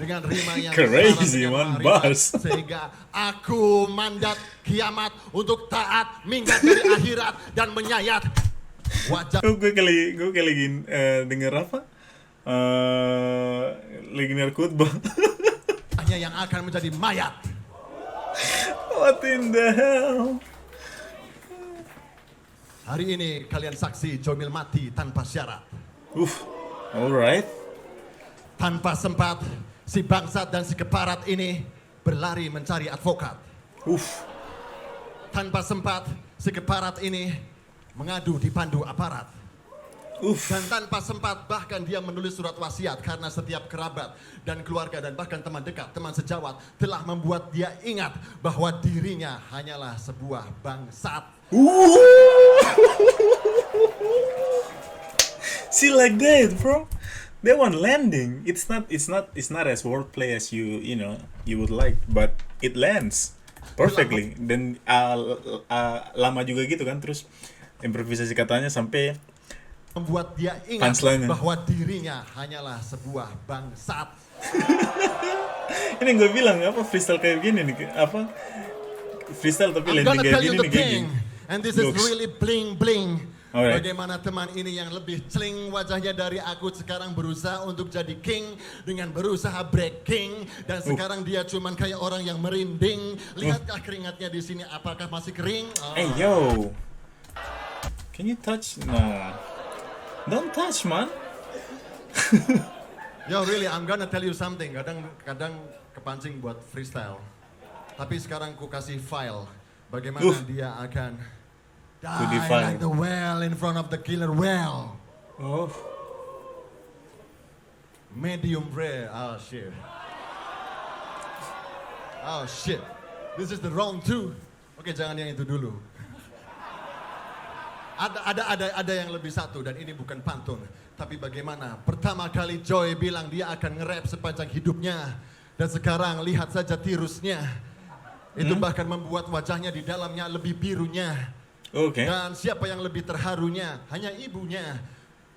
[SPEAKER 1] Dengan rima yang
[SPEAKER 2] Crazy,
[SPEAKER 1] syarat dengan
[SPEAKER 2] man,
[SPEAKER 1] marimat.
[SPEAKER 2] bars.
[SPEAKER 1] Sehingga aku mandat kiamat untuk taat minggat dari akhirat dan menyayat wajah.
[SPEAKER 2] gue kali lagi denger apa? Lagi denger khutbah.
[SPEAKER 1] Hanya yang akan menjadi mayat.
[SPEAKER 2] What in the hell?
[SPEAKER 1] Hari ini kalian saksi Jomil mati tanpa syarat.
[SPEAKER 2] Alright.
[SPEAKER 1] Tanpa sempat, si bangsat dan si keparat ini berlari mencari advokat. Tanpa sempat, si keparat ini mengadu dipandu aparat. Dan tanpa sempat bahkan dia menulis surat wasiat karena setiap kerabat dan keluarga dan bahkan teman dekat, teman sejawat telah membuat dia ingat bahwa dirinya hanyalah sebuah bangsat.
[SPEAKER 2] See like that, bro. That one landing, it's not as wordplay as you know you would like, but it lands perfectly. Dan lama juga gitu kan, terus improvisasi katanya sampai
[SPEAKER 1] Membuat dia ingat
[SPEAKER 2] punchline-nya.
[SPEAKER 1] bahwa dirinya hanyalah sebuah bangsat.
[SPEAKER 2] Ini yang gue bilang apa freestyle kayak gini nih, apa freestyle tapi
[SPEAKER 1] I'm
[SPEAKER 2] landing
[SPEAKER 1] gonna
[SPEAKER 2] kayak
[SPEAKER 1] tell you
[SPEAKER 2] gini
[SPEAKER 1] the
[SPEAKER 2] nih kayak
[SPEAKER 1] thing,
[SPEAKER 2] gini.
[SPEAKER 1] and this is
[SPEAKER 2] Jokes.
[SPEAKER 1] really bling bling.
[SPEAKER 2] Alright.
[SPEAKER 1] Bagaimana teman ini yang lebih celing wajahnya dari aku sekarang berusaha untuk jadi king dengan berusaha breaking, dan sekarang dia cuman kayak orang yang merinding. Lihatkah keringatnya di sini, apakah masih kering? Oh.
[SPEAKER 2] Hey yo, can you touch? No, don't touch man.
[SPEAKER 1] Yo really, I'm gonna tell you something. Kadang kepancing buat freestyle, tapi sekarang ku kasih file. Bagaimana dia akan die
[SPEAKER 2] define.
[SPEAKER 1] like the whale in front of the killer whale.
[SPEAKER 2] Oh,
[SPEAKER 1] Medium rare. Oh shit. Oh shit. This is the wrong two. Oke, jangan yang itu dulu. Ada yang lebih satu, dan ini bukan pantun, tapi bagaimana pertama kali Joy bilang dia akan nge-rap sepanjang hidupnya, dan sekarang lihat saja tirusnya. Itu bahkan membuat wajahnya di dalamnya lebih birunya.
[SPEAKER 2] oke.
[SPEAKER 1] Dan siapa yang lebih terharunya? Hanya ibunya.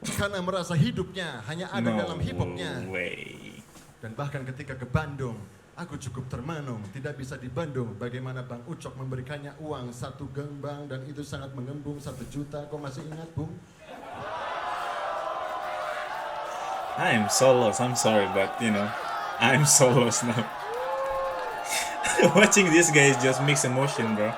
[SPEAKER 1] Karena merasa hidupnya hanya ada dalam hip-hopnya.
[SPEAKER 2] way.
[SPEAKER 1] Dan bahkan ketika ke Bandung, aku cukup termenung, tidak bisa di Bandung. Bagaimana Bang Ucok memberikannya uang 1 gembang, dan itu sangat mengembung 1 juta. Kau masih ingat, Bung?
[SPEAKER 2] I'm so lost. I'm sorry, but you know, I'm so lost now. Watching this guy is just mixed emotion, bro.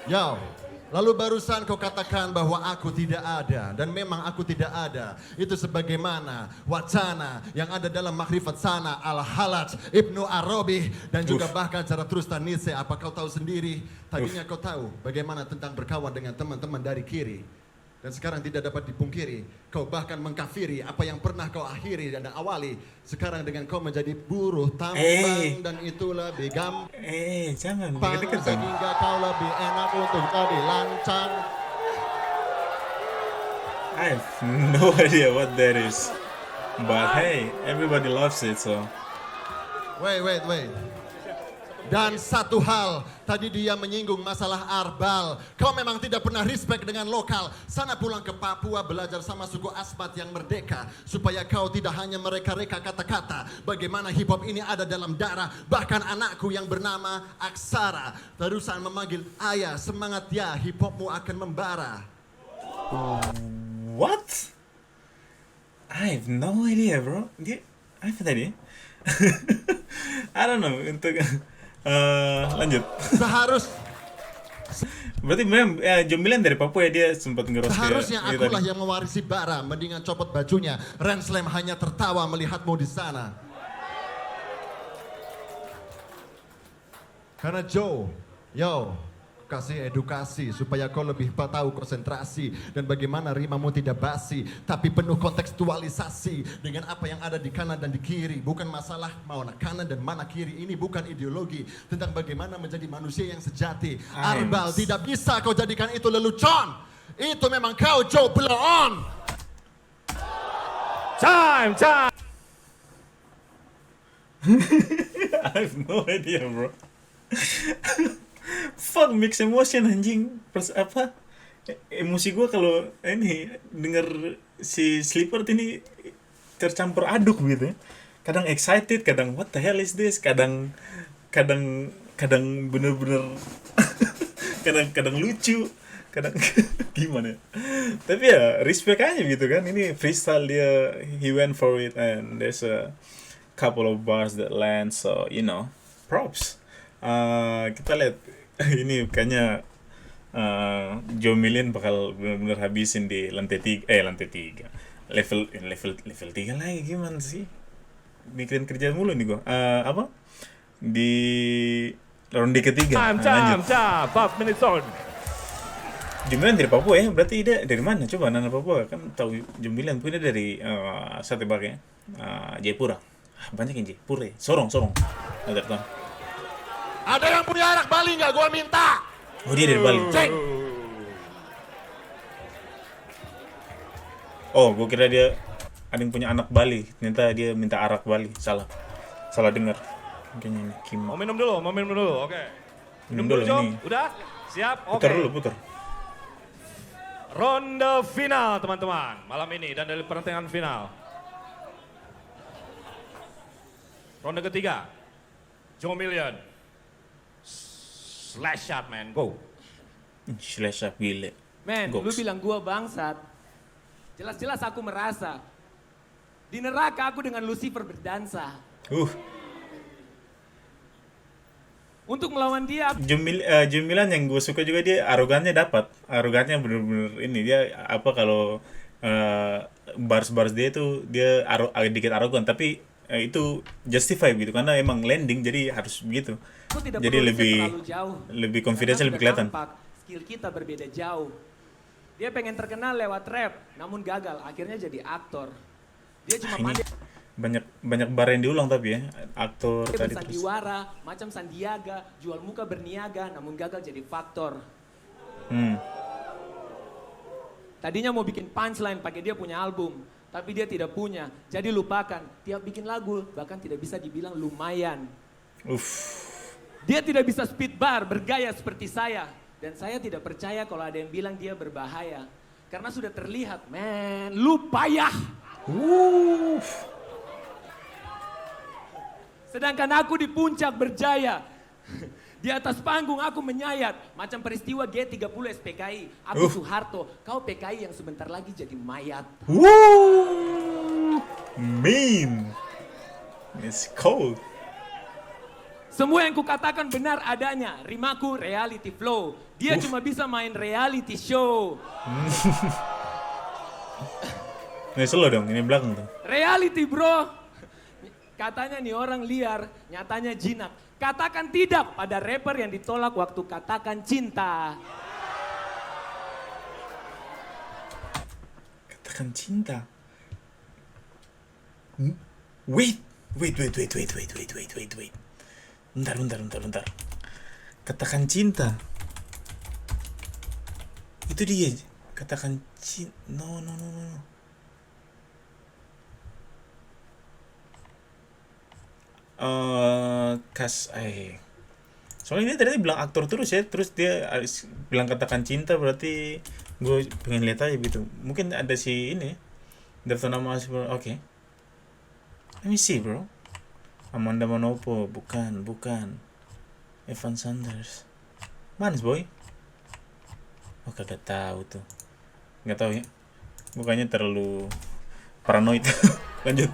[SPEAKER 1] Yo, lalu barusan kau katakan bahwa aku tidak ada, dan memang aku tidak ada. Itu sebagaimana wacana yang ada dalam Makrifat Sana, Al-Halaj, Ibnu Arabi, dan juga bahkan Zarathustra Nietzsche. Apa kau tahu sendiri? Tadinya kau tahu bagaimana tentang berkawan dengan teman-teman dari kiri. Dan sekarang tidak dapat dipungkiri, kau bahkan mengkafiri apa yang pernah kau akhiri dan awali. Sekarang dengan kau menjadi buruh tambang, dan itu lebih gampang.
[SPEAKER 2] Jangan
[SPEAKER 1] Pang
[SPEAKER 2] deket-deketan.
[SPEAKER 1] sehingga kau lebih enak untuk tadi lancang.
[SPEAKER 2] I have no idea what that is, but hey, everybody loves it, so.
[SPEAKER 1] Wait. Dan satu hal, tadi dia menyinggung masalah Arbal. Kau memang tidak pernah respect dengan lokal. Sana pulang ke Papua belajar sama suku Asmat yang merdeka, supaya kau tidak hanya mereka-reka kata-kata. Bagaimana hip hop ini ada dalam darah. Bahkan anakku yang bernama Aksara terusan memanggil ayah, semangat ya, hip hopmu akan membara.
[SPEAKER 2] What? I have no idea, bro. Apa tadi? I don't know. Untuk lanjut. Berarti memang Jombilan dari Papua ya, dia sempat ngeros
[SPEAKER 1] Seharusnya
[SPEAKER 2] kayak
[SPEAKER 1] akulah
[SPEAKER 2] tadi.
[SPEAKER 1] yang mewarisi bara, mendingan copot bajunya. Renslam hanya tertawa melihatmu di sana. Karena Joe, kasih edukasi supaya kau lebih tahu konsentrasi dan bagaimana rimamu tidak basi, tapi penuh kontekstualisasi dengan apa yang ada di kanan dan di kiri. Bukan masalah mana kanan dan mana kiri, ini bukan ideologi tentang bagaimana menjadi manusia yang sejati. Arbal, tidak bisa kau jadikan itu lelucon. Itu memang kau, Joe, blow on.
[SPEAKER 4] Time.
[SPEAKER 2] I have no idea, bro. Fuck, mix emotion anjing. Emosi gue kalau ini denger si Sleeper ini tercampur aduk gitu ya. Kadang excited, kadang what the hell is this, kadang bener-bener kadang lucu, kadang gimana. Tapi ya respect aja gitu kan. Ini freestyle dia, he went for it, and there's a couple of bars that land, so you know, props. Kita lihat ini kayaknya Jomilin bakal benar-benar habisin di lantai 3 level 3 lagi. Gimana sih, mikirin kerja mulu nih gua. Di ronde ketiga.
[SPEAKER 4] Time. 5 minutes on.
[SPEAKER 2] Jombilan dari Papua ya, berarti dia dari mana? Coba Nana Papua kan tahu Jombilan, punya dari Sate Bake, Jayapura. Banyak yang Jayapura ya. Sorong. Ada tahu.
[SPEAKER 1] Ada yang punya anak Bali nggak? Gua minta.
[SPEAKER 2] Oh, dia dari Bali.
[SPEAKER 1] Cek.
[SPEAKER 2] Oh, gue kira dia ada yang punya anak Bali. Ternyata dia minta arak Bali. Salah dengar. Kayaknya ini Kim.
[SPEAKER 3] Mau minum dulu, oke.
[SPEAKER 2] Minum dulu
[SPEAKER 3] Jo.
[SPEAKER 2] ini.
[SPEAKER 3] Udah? Siap? Oke.
[SPEAKER 2] Putar.
[SPEAKER 3] Ronde final teman-teman malam ini dan dari pertandingan final. Ronde ketiga. Joe Million. Slash shot man, go.
[SPEAKER 2] Slash up gile.
[SPEAKER 4] Men, lu
[SPEAKER 2] Goks.
[SPEAKER 4] bilang gua bangsat. Jelas-jelas aku merasa. Di neraka aku dengan Lucifer berdansa. Untuk melawan dia,
[SPEAKER 2] Jemilan yang gue suka juga dia arogannya dapat. Arogannya bener-bener ini dia apa kalau bars dia itu dia dikit arogan tapi itu justify gitu karena emang landing jadi harus begitu.
[SPEAKER 4] aku tidak
[SPEAKER 2] Jadi
[SPEAKER 4] perlu riset
[SPEAKER 2] lebih
[SPEAKER 4] terlalu jauh.
[SPEAKER 2] lebih confidence
[SPEAKER 4] Karena
[SPEAKER 2] lebih
[SPEAKER 4] sudah
[SPEAKER 2] kelihatan.
[SPEAKER 4] tampak, skill kita berbeda jauh. Dia pengen terkenal lewat rap, namun gagal. Akhirnya jadi aktor. Dia cuma
[SPEAKER 2] Ini
[SPEAKER 4] pandai
[SPEAKER 2] banyak bar yang diulang tapi ya aktor tadi terus.
[SPEAKER 4] bersandiwara, macam Sandiaga, jual muka berniaga, namun gagal jadi faktor. Tadinya mau bikin punchline pakai dia punya album, tapi dia tidak punya. Jadi lupakan, tiap bikin lagu bahkan tidak bisa dibilang lumayan. Dia tidak bisa speed bar, bergaya seperti saya. Dan saya tidak percaya kalau ada yang bilang dia berbahaya. Karena sudah terlihat, men, lu payah. Sedangkan aku di puncak berjaya. Di atas panggung aku menyayat. Macam peristiwa G30 SPKI. Aku Soeharto, kau PKI yang sebentar lagi jadi mayat.
[SPEAKER 2] Mean. It's cold.
[SPEAKER 4] Semua yang kukatakan benar adanya. Rimaku reality flow. Dia cuma bisa main reality show.
[SPEAKER 2] Ini slow dong, ini belakang tuh.
[SPEAKER 4] Reality bro. Katanya nih orang liar, nyatanya jinak. Katakan tidak pada rapper yang ditolak waktu katakan cinta.
[SPEAKER 2] Katakan cinta. Wait. Bentar. Katakan cinta. Itu dia. Katakan cinta. No. Soalnya dia tadi bilang aktor terus ya, terus dia bilang katakan cinta berarti gue pengen lihat aja gitu. Mungkin ada si ini daftar nama oke. Let me see bro. Amanda Manopo, bukan. Evan Sanders. Manis boy. Oh kagak tahu tuh. Nggak tahu ya. Mukanya terlalu paranoid. Lanjut.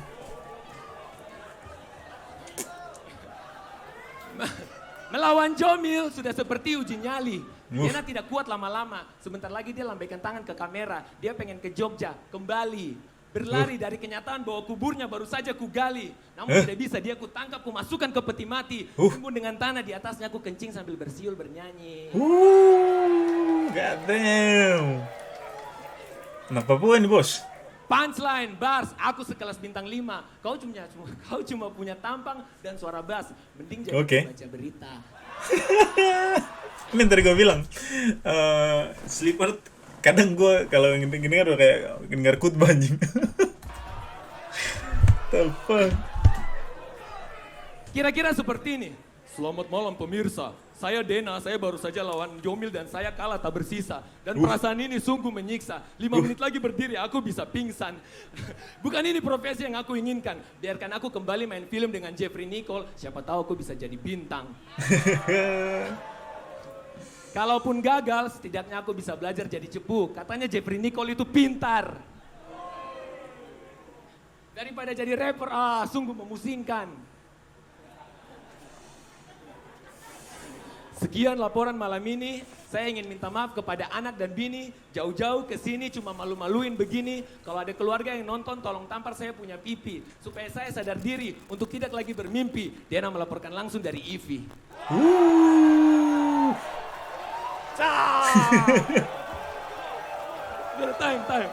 [SPEAKER 4] Melawan Jomil sudah seperti uji nyali. Diana tidak kuat lama-lama. Sebentar lagi dia lambaikan tangan ke kamera. Dia pengen ke Jogja, kembali. Berlari dari kenyataan bahwa kuburnya baru saja kugali. Namun tidak bisa, dia kutangkap, kumasukkan ke peti mati. Timbun dengan tanah di atasnya, aku kencing sambil bersiul bernyanyi.
[SPEAKER 2] God damn. Anak Papua ini bos.
[SPEAKER 4] Punchline, bars, aku sekelas bintang 5. Kau cuma punya tampang dan suara bass. Mending jadi baca berita.
[SPEAKER 2] Ini tadi gue bilang, Sleeper kadang gue kalau dengar kayak dengar khutbah anjing. Tepat.
[SPEAKER 4] Kira-kira seperti ini. Selamat malam pemirsa. Saya Dena, saya baru saja lawan Jomil dan saya kalah tak bersisa. Dan perasaan ini sungguh menyiksa. 5 menit lagi berdiri, aku bisa pingsan. Bukan ini profesi yang aku inginkan. Biarkan aku kembali main film dengan Jeffrey Nicole. Siapa tahu aku bisa jadi bintang. Kalaupun gagal, setidaknya aku bisa belajar jadi cepu. Katanya Jeffrey Nicole itu pintar. Daripada jadi rapper, sungguh memusingkan. Sekian laporan malam ini. Saya ingin minta maaf kepada anak dan bini. Jauh-jauh ke sini cuma malu-maluin begini. Kalau ada keluarga yang nonton, tolong tampar saya punya pipi. Supaya saya sadar diri untuk tidak lagi bermimpi. Diana melaporkan langsung dari IVI. Time.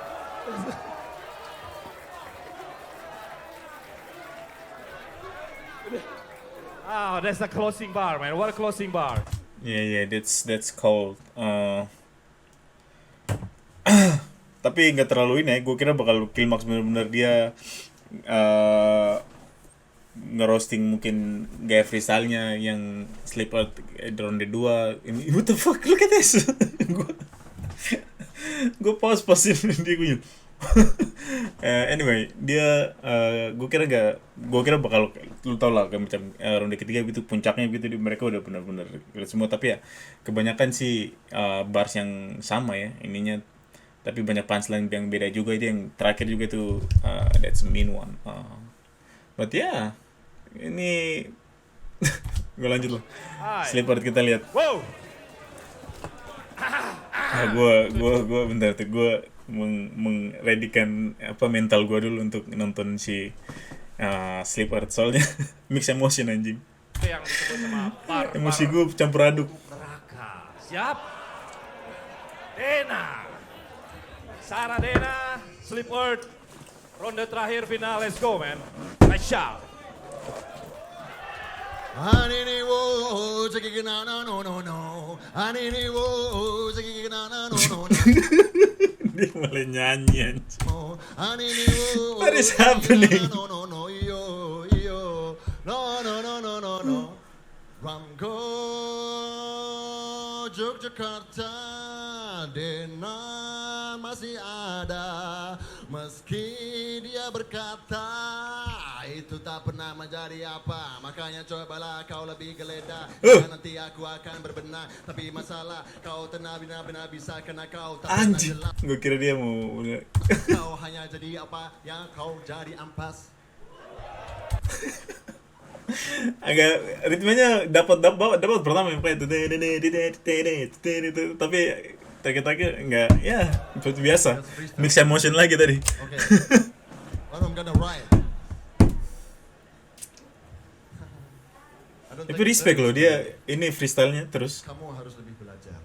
[SPEAKER 3] Oh, that's a closing bar, man. What a closing bar.
[SPEAKER 2] Yeah, that's called. Tapi nggak terlalu ini ya. Gue kira bakal klimaks bener-bener dia ngerosting mungkin gaya freestyle-nya yang Slip Out ronde 2. Ini what the fuck, look at this. Gue pause dia gue. Anyway, dia gue kira bakal, lu tau lah kayak macam ronde ketiga gitu puncaknya gitu mereka udah benar-benar semua, tapi ya kebanyakan sih bars yang sama ya ininya, tapi banyak punchline yang beda juga. Itu yang terakhir juga tuh that's a mean one. But yeah, ini gue lanjut lah. Slip Out kita lihat.
[SPEAKER 3] Wow.
[SPEAKER 2] Gue bentar tuh gue mengredikan apa mental gue dulu untuk nonton si Slip Out soalnya mix emotion anjing.
[SPEAKER 3] Itu yang disebut sama bar.
[SPEAKER 2] Emosi gue campur aduk.
[SPEAKER 3] Neraka. Siap. Dena. Sarah Dena, Slip Out. Ronde terakhir final, let's go man. Let's shout.
[SPEAKER 1] Anini wo, no no no no. Anini wo, no no no no.
[SPEAKER 2] Dia mulai nyanyi anjing.
[SPEAKER 1] Anini wo.
[SPEAKER 2] What is happening?
[SPEAKER 1] No no no yo yo. No no no no no no. Ramgo Yogyakarta, Dena masih ada. Meski dia berkata itu tak pernah menjadi apa, makanya cobalah kau lebih geledah. Nanti aku akan berbenah, tapi masalah kau benar-benar bisa karena kau tak pernah
[SPEAKER 2] Anjing,
[SPEAKER 1] jelas.
[SPEAKER 2] gue kira dia mau
[SPEAKER 1] Kau hanya jadi apa yang kau jadi ampas.
[SPEAKER 2] agak ritmenya dapat pertama yang kayak itu, tapi terakhir enggak ya seperti biasa mix emotion lagi tadi.
[SPEAKER 1] Okay. What I'm gonna write.
[SPEAKER 2] Tapi respect loh dia ini freestyle-nya terus.
[SPEAKER 1] Kamu harus lebih belajar.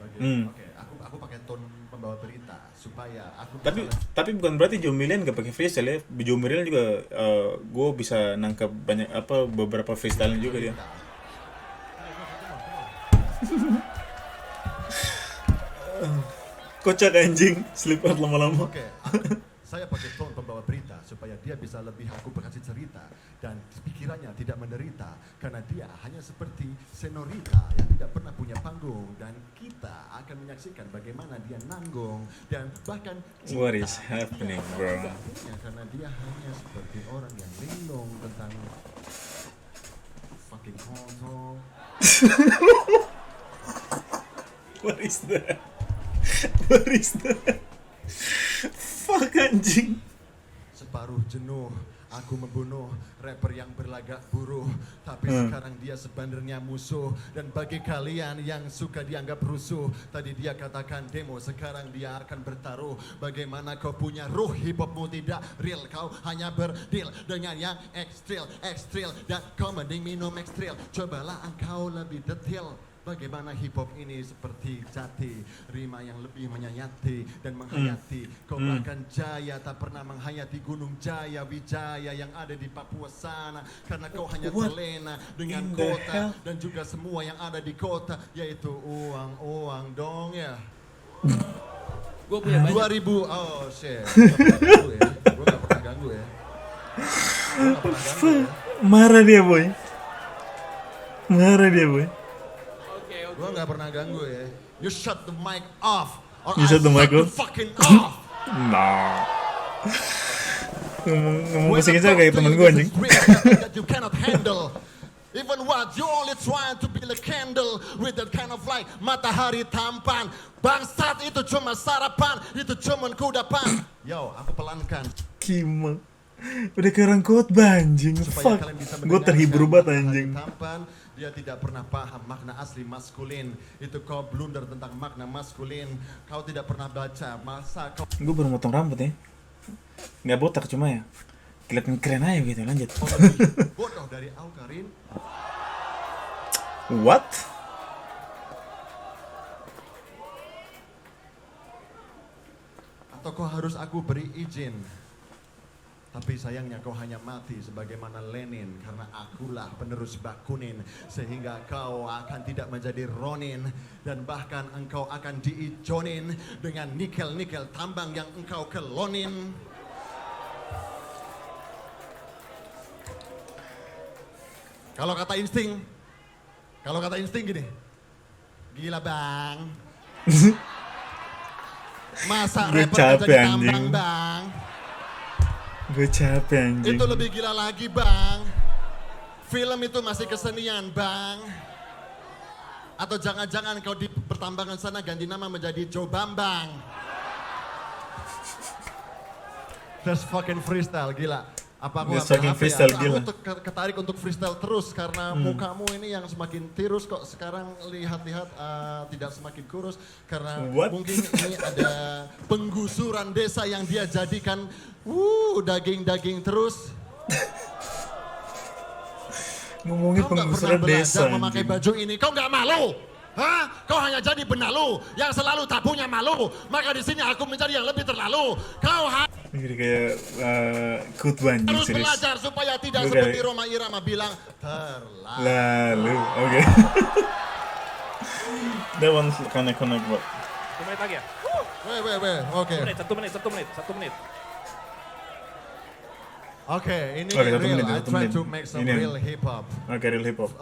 [SPEAKER 1] Oke, aku pakai tone pembawa berita supaya aku.
[SPEAKER 2] Tapi bukan berarti Joe Million gak pakai freestyle ya. Joe Million juga gue bisa nangkap banyak beberapa freestyle juga dia. Kocak anjing, Slip Out lama-lama.
[SPEAKER 1] Oke, saya pakai tone pembawa berita supaya dia bisa lebih aku berkasih cerita dan pikirannya tidak menderita karena dia hanya seperti senorita yang tidak pernah punya panggung dan kita akan menyaksikan bagaimana dia nanggung dan bahkan cinta.
[SPEAKER 2] What is happening, bro?
[SPEAKER 1] Karena dia hanya seperti orang yang linglung tentang fucking homo.
[SPEAKER 2] What is that? What is that? Fuck anjing.
[SPEAKER 1] Separuh jenuh, aku membunuh rapper yang berlagak buruh. Tapi sekarang dia sebenarnya musuh. Dan bagi kalian yang suka dianggap rusuh, tadi dia katakan demo, sekarang dia akan bertaruh. Bagaimana kau punya ruh, hip hopmu tidak real. Kau hanya berdeal dengan yang ekstril. Dan kau mending minum ekstril. Cobalah engkau lebih detail. Bagaimana hip hop ini seperti jati, rima yang lebih menyayati dan menghayati. Kau bahkan jaya tak pernah menghayati Gunung Jaya Wijaya yang ada di Papua sana. Karena kau hanya terlena dengan kota dan juga semua yang ada di kota, yaitu uang dong ya.
[SPEAKER 4] Gue punya banyak.
[SPEAKER 1] 2000, oh shit. Gue gak pernah ganggu ya.
[SPEAKER 2] Marah dia boy.
[SPEAKER 1] Gue gak pernah ganggu ya. You shut the mic off. Or
[SPEAKER 2] You shut the mic off?
[SPEAKER 1] fucking off.
[SPEAKER 2] Nah. Ngomong kesini kayak temen gue anjing.
[SPEAKER 1] That you cannot handle. Even what you only trying to be a candle with that kind of light, matahari tampan. Bangsat itu cuma sarapan, itu cuma kudapan. Yo, aku pelankan.
[SPEAKER 2] Kima. Udah kerang khotbah anjing.
[SPEAKER 1] Supaya
[SPEAKER 2] Fuck.
[SPEAKER 1] kalian bisa
[SPEAKER 2] Gue terhibur banget
[SPEAKER 1] matahari
[SPEAKER 2] anjing.
[SPEAKER 1] tampan. Dia tidak pernah paham makna asli maskulin. Itu kau blunder tentang makna maskulin. Kau tidak pernah baca masa kau
[SPEAKER 2] Gue baru motong rambut ya. Nggak botak cuma ya. Kelihatan keren aja gitu, lanjut.
[SPEAKER 1] lebih bodoh dari Aukarin.
[SPEAKER 2] What?
[SPEAKER 1] Atau kau harus aku beri izin Tapi sayangnya kau hanya mati sebagaimana Lenin, karena akulah penerus Bakunin, sehingga kau akan tidak menjadi Ronin, dan bahkan engkau akan diijonin dengan nikel-nikel tambang yang engkau kelonin. Kalau kata insting gini, gila bang, masa
[SPEAKER 2] Gue
[SPEAKER 1] rapper
[SPEAKER 2] capek,
[SPEAKER 1] jadi tambang
[SPEAKER 2] anjing.
[SPEAKER 1] bang?
[SPEAKER 2] Gue capek anjing.
[SPEAKER 1] Itu lebih gila lagi bang. Film itu masih kesenian bang. Atau jangan-jangan kau di pertambangan sana ganti nama menjadi Joe Bambang. That's fucking freestyle, gila. Apa aku
[SPEAKER 2] That's
[SPEAKER 1] nggak
[SPEAKER 2] fucking
[SPEAKER 1] berhati
[SPEAKER 2] freestyle,
[SPEAKER 1] Aku
[SPEAKER 2] gila.
[SPEAKER 1] ketarik untuk freestyle terus karena mukamu ini yang semakin tirus kok sekarang lihat-lihat tidak semakin kurus karena
[SPEAKER 2] What?
[SPEAKER 1] mungkin ini ada penggusuran desa yang dia jadikan daging-daging terus.
[SPEAKER 2] Ngomongin
[SPEAKER 1] Kau nggak pernah
[SPEAKER 2] penggusuran
[SPEAKER 1] belajar
[SPEAKER 2] desa
[SPEAKER 1] memakai
[SPEAKER 2] anjing.
[SPEAKER 1] baju ini, kau nggak malu? Hah? Kau hanya jadi benalu yang selalu tak punya malu. Maka di sini aku menjadi yang lebih terlalu. Kau
[SPEAKER 2] Jadi kayak khutbah anjing
[SPEAKER 1] harus
[SPEAKER 2] serius.
[SPEAKER 1] belajar supaya tidak
[SPEAKER 2] Lu
[SPEAKER 1] seperti
[SPEAKER 2] kayak-
[SPEAKER 1] Roma Irama bilang terlalu.
[SPEAKER 2] Lalu, oke. That one connect bro.
[SPEAKER 3] 1 menit lagi ya?
[SPEAKER 1] Weh, oke.
[SPEAKER 3] 1 menit.
[SPEAKER 1] Oke, ini
[SPEAKER 2] Oke, 1
[SPEAKER 1] real.
[SPEAKER 2] menit,
[SPEAKER 1] I
[SPEAKER 2] 1
[SPEAKER 1] try
[SPEAKER 2] menit.
[SPEAKER 1] to make some
[SPEAKER 2] Ini.
[SPEAKER 1] real hip hop.
[SPEAKER 2] Oke, real hip hop.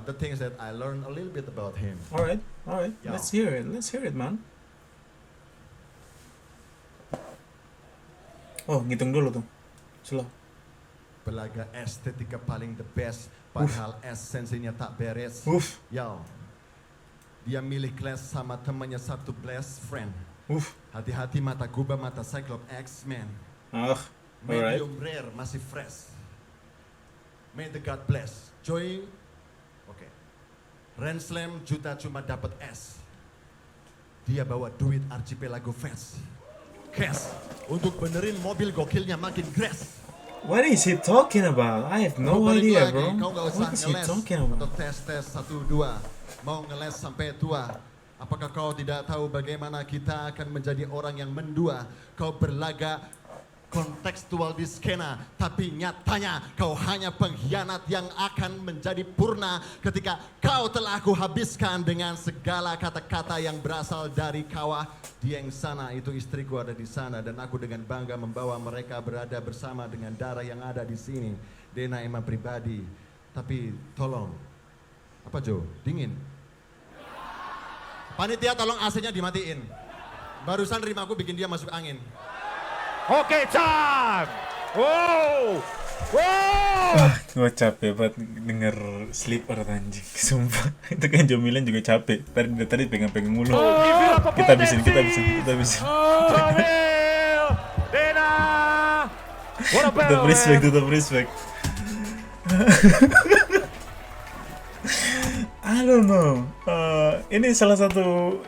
[SPEAKER 1] The things that I learned a little bit about him.
[SPEAKER 2] Alright.
[SPEAKER 1] Ya.
[SPEAKER 2] Let's hear it, man. Oh, ngitung dulu tuh. Slow.
[SPEAKER 1] Belaga estetika paling the best, padahal esensinya tak beres.
[SPEAKER 2] Uff.
[SPEAKER 1] Yo, dia milih kelas sama temannya satu best friend.
[SPEAKER 2] Uff.
[SPEAKER 1] Hati-hati mata gubah, mata Cyclops X-Men.
[SPEAKER 2] Ah, alright.
[SPEAKER 1] Medium rare, masih fresh. May the God bless. Joy, oke. Ren Slam juta cuma dapat S. Dia bawa duit Archipelago Fest. Cash, untuk benerin mobil gokilnya makin grass.
[SPEAKER 2] What is he talking about? I have no
[SPEAKER 1] Balik
[SPEAKER 2] idea,
[SPEAKER 1] lagi,
[SPEAKER 2] bro.
[SPEAKER 1] Kau nggak usah
[SPEAKER 2] What is he
[SPEAKER 1] ngeles
[SPEAKER 2] talking
[SPEAKER 1] untuk
[SPEAKER 2] about?
[SPEAKER 1] tes 1-2. Mau ngeles sampai tua. Apakah kau tidak tahu bagaimana kita akan menjadi orang yang mendua? Kau berlaga kontekstual di skena, tapi nyatanya kau hanya pengkhianat yang akan menjadi purna ketika kau telah kuhabiskan dengan segala kata-kata yang berasal dari kawah. Dieng sana, itu istriku ada di sana, dan aku dengan bangga membawa mereka berada bersama dengan darah yang ada di sini. Dena emang pribadi, tapi tolong, apa Jo? Dingin. Panitia tolong AC-nya dimatiin. Barusan rimaku bikin dia masuk angin.
[SPEAKER 3] Oke, time. Wow.
[SPEAKER 2] Gue capek banget denger Sleeper anjing, sumpah. Itu kan Jomilan juga capek. Tadi pegang-pegang mulu. Kita habisin.
[SPEAKER 3] Jamil, Dena. What a
[SPEAKER 2] Tetap respect. I don't know. Ini salah satu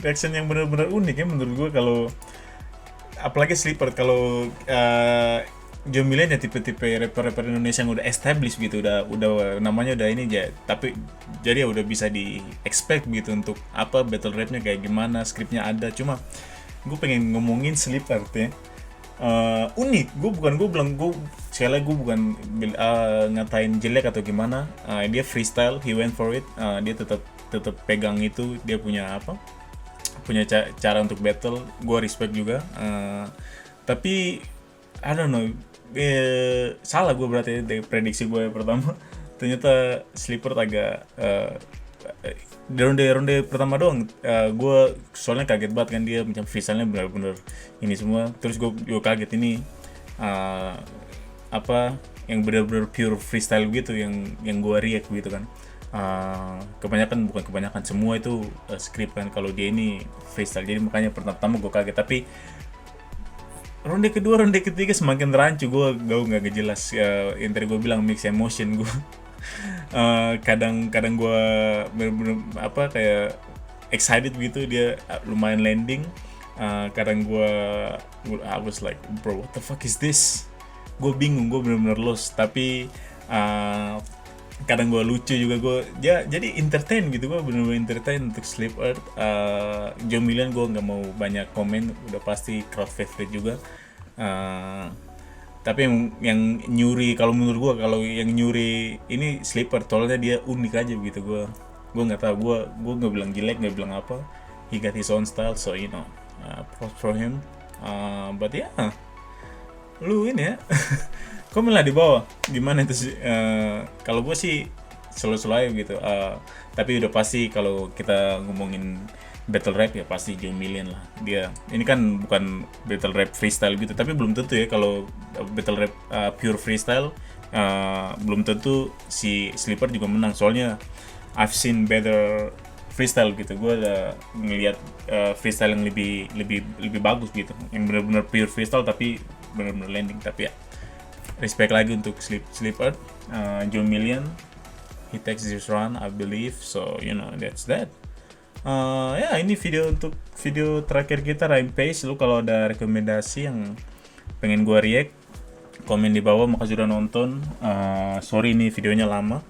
[SPEAKER 2] reaction yang benar-benar unik ya menurut gue kalau apalagi Sleeper kalau Jomilan ya tipe-tipe rapper Indonesia yang udah established gitu, udah namanya udah ini aja, tapi jadi ya udah bisa di expect gitu untuk apa battle rapnya kayak gimana, skripnya ada. Cuma gue pengen ngomongin Sleeper tuh ya. Unik, gue sekali lagi gue bukan ngatain jelek atau gimana. Dia freestyle, he went for it. Dia tetap pegang itu, dia punya cara untuk battle. Gue respect juga. Tapi I don't know, salah gue berarti dari prediksi gue pertama. Ternyata Sleeper agak di ronde pertama doang, gue soalnya kaget banget kan dia macam freestyle-nya benar-benar ini semua. Terus gue kaget ini yang benar-benar pure freestyle gitu yang gue react gitu kan. Bukan kebanyakan semua itu script kan, kalau dia ini freestyle, jadi makanya pertama gue kaget. Tapi ronde kedua, ronde ketiga semakin rancu, gue nggak jelas. Yang tadi gue bilang mix emotion gue. Kadang gue bener-bener kayak excited gitu, dia lumayan landing. Kadang I was like, bro, what the fuck is this? Gue bingung, gue bener-bener lost. Tapi kadang gue lucu juga, jadi entertain gitu, gue bener-bener entertain untuk Sleep Earth. Jomilan gue nggak mau banyak komen, udah pasti crowd favorite juga. Tapi yang nyuri, kalau menurut gua, kalau yang nyuri ini Slipper, soalnya dia unik aja gitu. Gua nggak tahu, gua nggak bilang jelek, nggak bilang apa. He got his own style, so you know, props for him. But yeah, lu ini ya, komen lah di bawah gimana itu sih. Kalau gua sih selalu aja gitu. Tapi udah pasti kalau kita ngomongin battle rap ya pasti John Million lah. Dia ini kan bukan battle rap freestyle gitu, tapi belum tentu ya kalau battle rap pure freestyle, belum tentu si Slipper juga menang. Soalnya I've seen better freestyle gitu. Gue ada ngelihat freestyle yang lebih bagus gitu, yang benar-benar pure freestyle tapi benar-benar landing. Tapi ya respect lagi untuk Slipper, John Million. He takes this run, I believe. So you know, that's that. Ya ini video terakhir kita Rampage. Lu kalau ada rekomendasi yang pengen gua react, komen di bawah. Makasih udah nonton. Sorry ini videonya lama.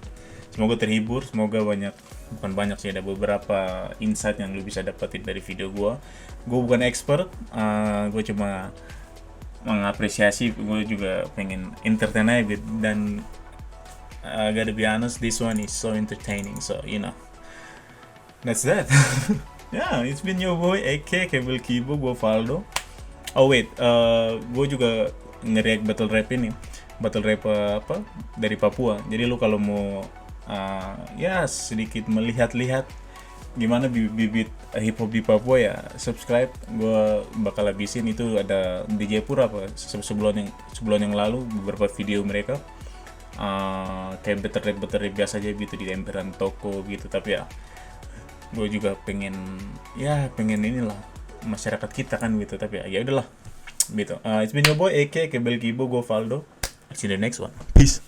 [SPEAKER 2] Semoga terhibur, semoga bukan banyak sih, ada beberapa insight yang lu bisa dapetin dari video gua. Gua bukan expert, gua cuma mengapresiasi. Gua juga pengen entertain aja gitu. Dan gotta be honest, this one is so entertaining, so you know. That's that. Yeah, it's been your boy AK Kebel Kibo, gue Valdo. Oh wait, gue juga nge-react battle rap ini. Battle rap apa? Dari Papua. Jadi lu kalau mau ya sedikit melihat-lihat gimana bibit hip hop di Papua ya subscribe. Gue bakal habisin itu, ada di Jayapura apa sebulan yang lalu beberapa video mereka. Kayak battle rap biasa aja gitu di emperan toko gitu, tapi ya gue juga pengen inilah masyarakat kita kan gitu, tapi ya udahlah gitu. It's been your boy AK Kebel Kibo, gue Valdo. See you in the next one. Peace.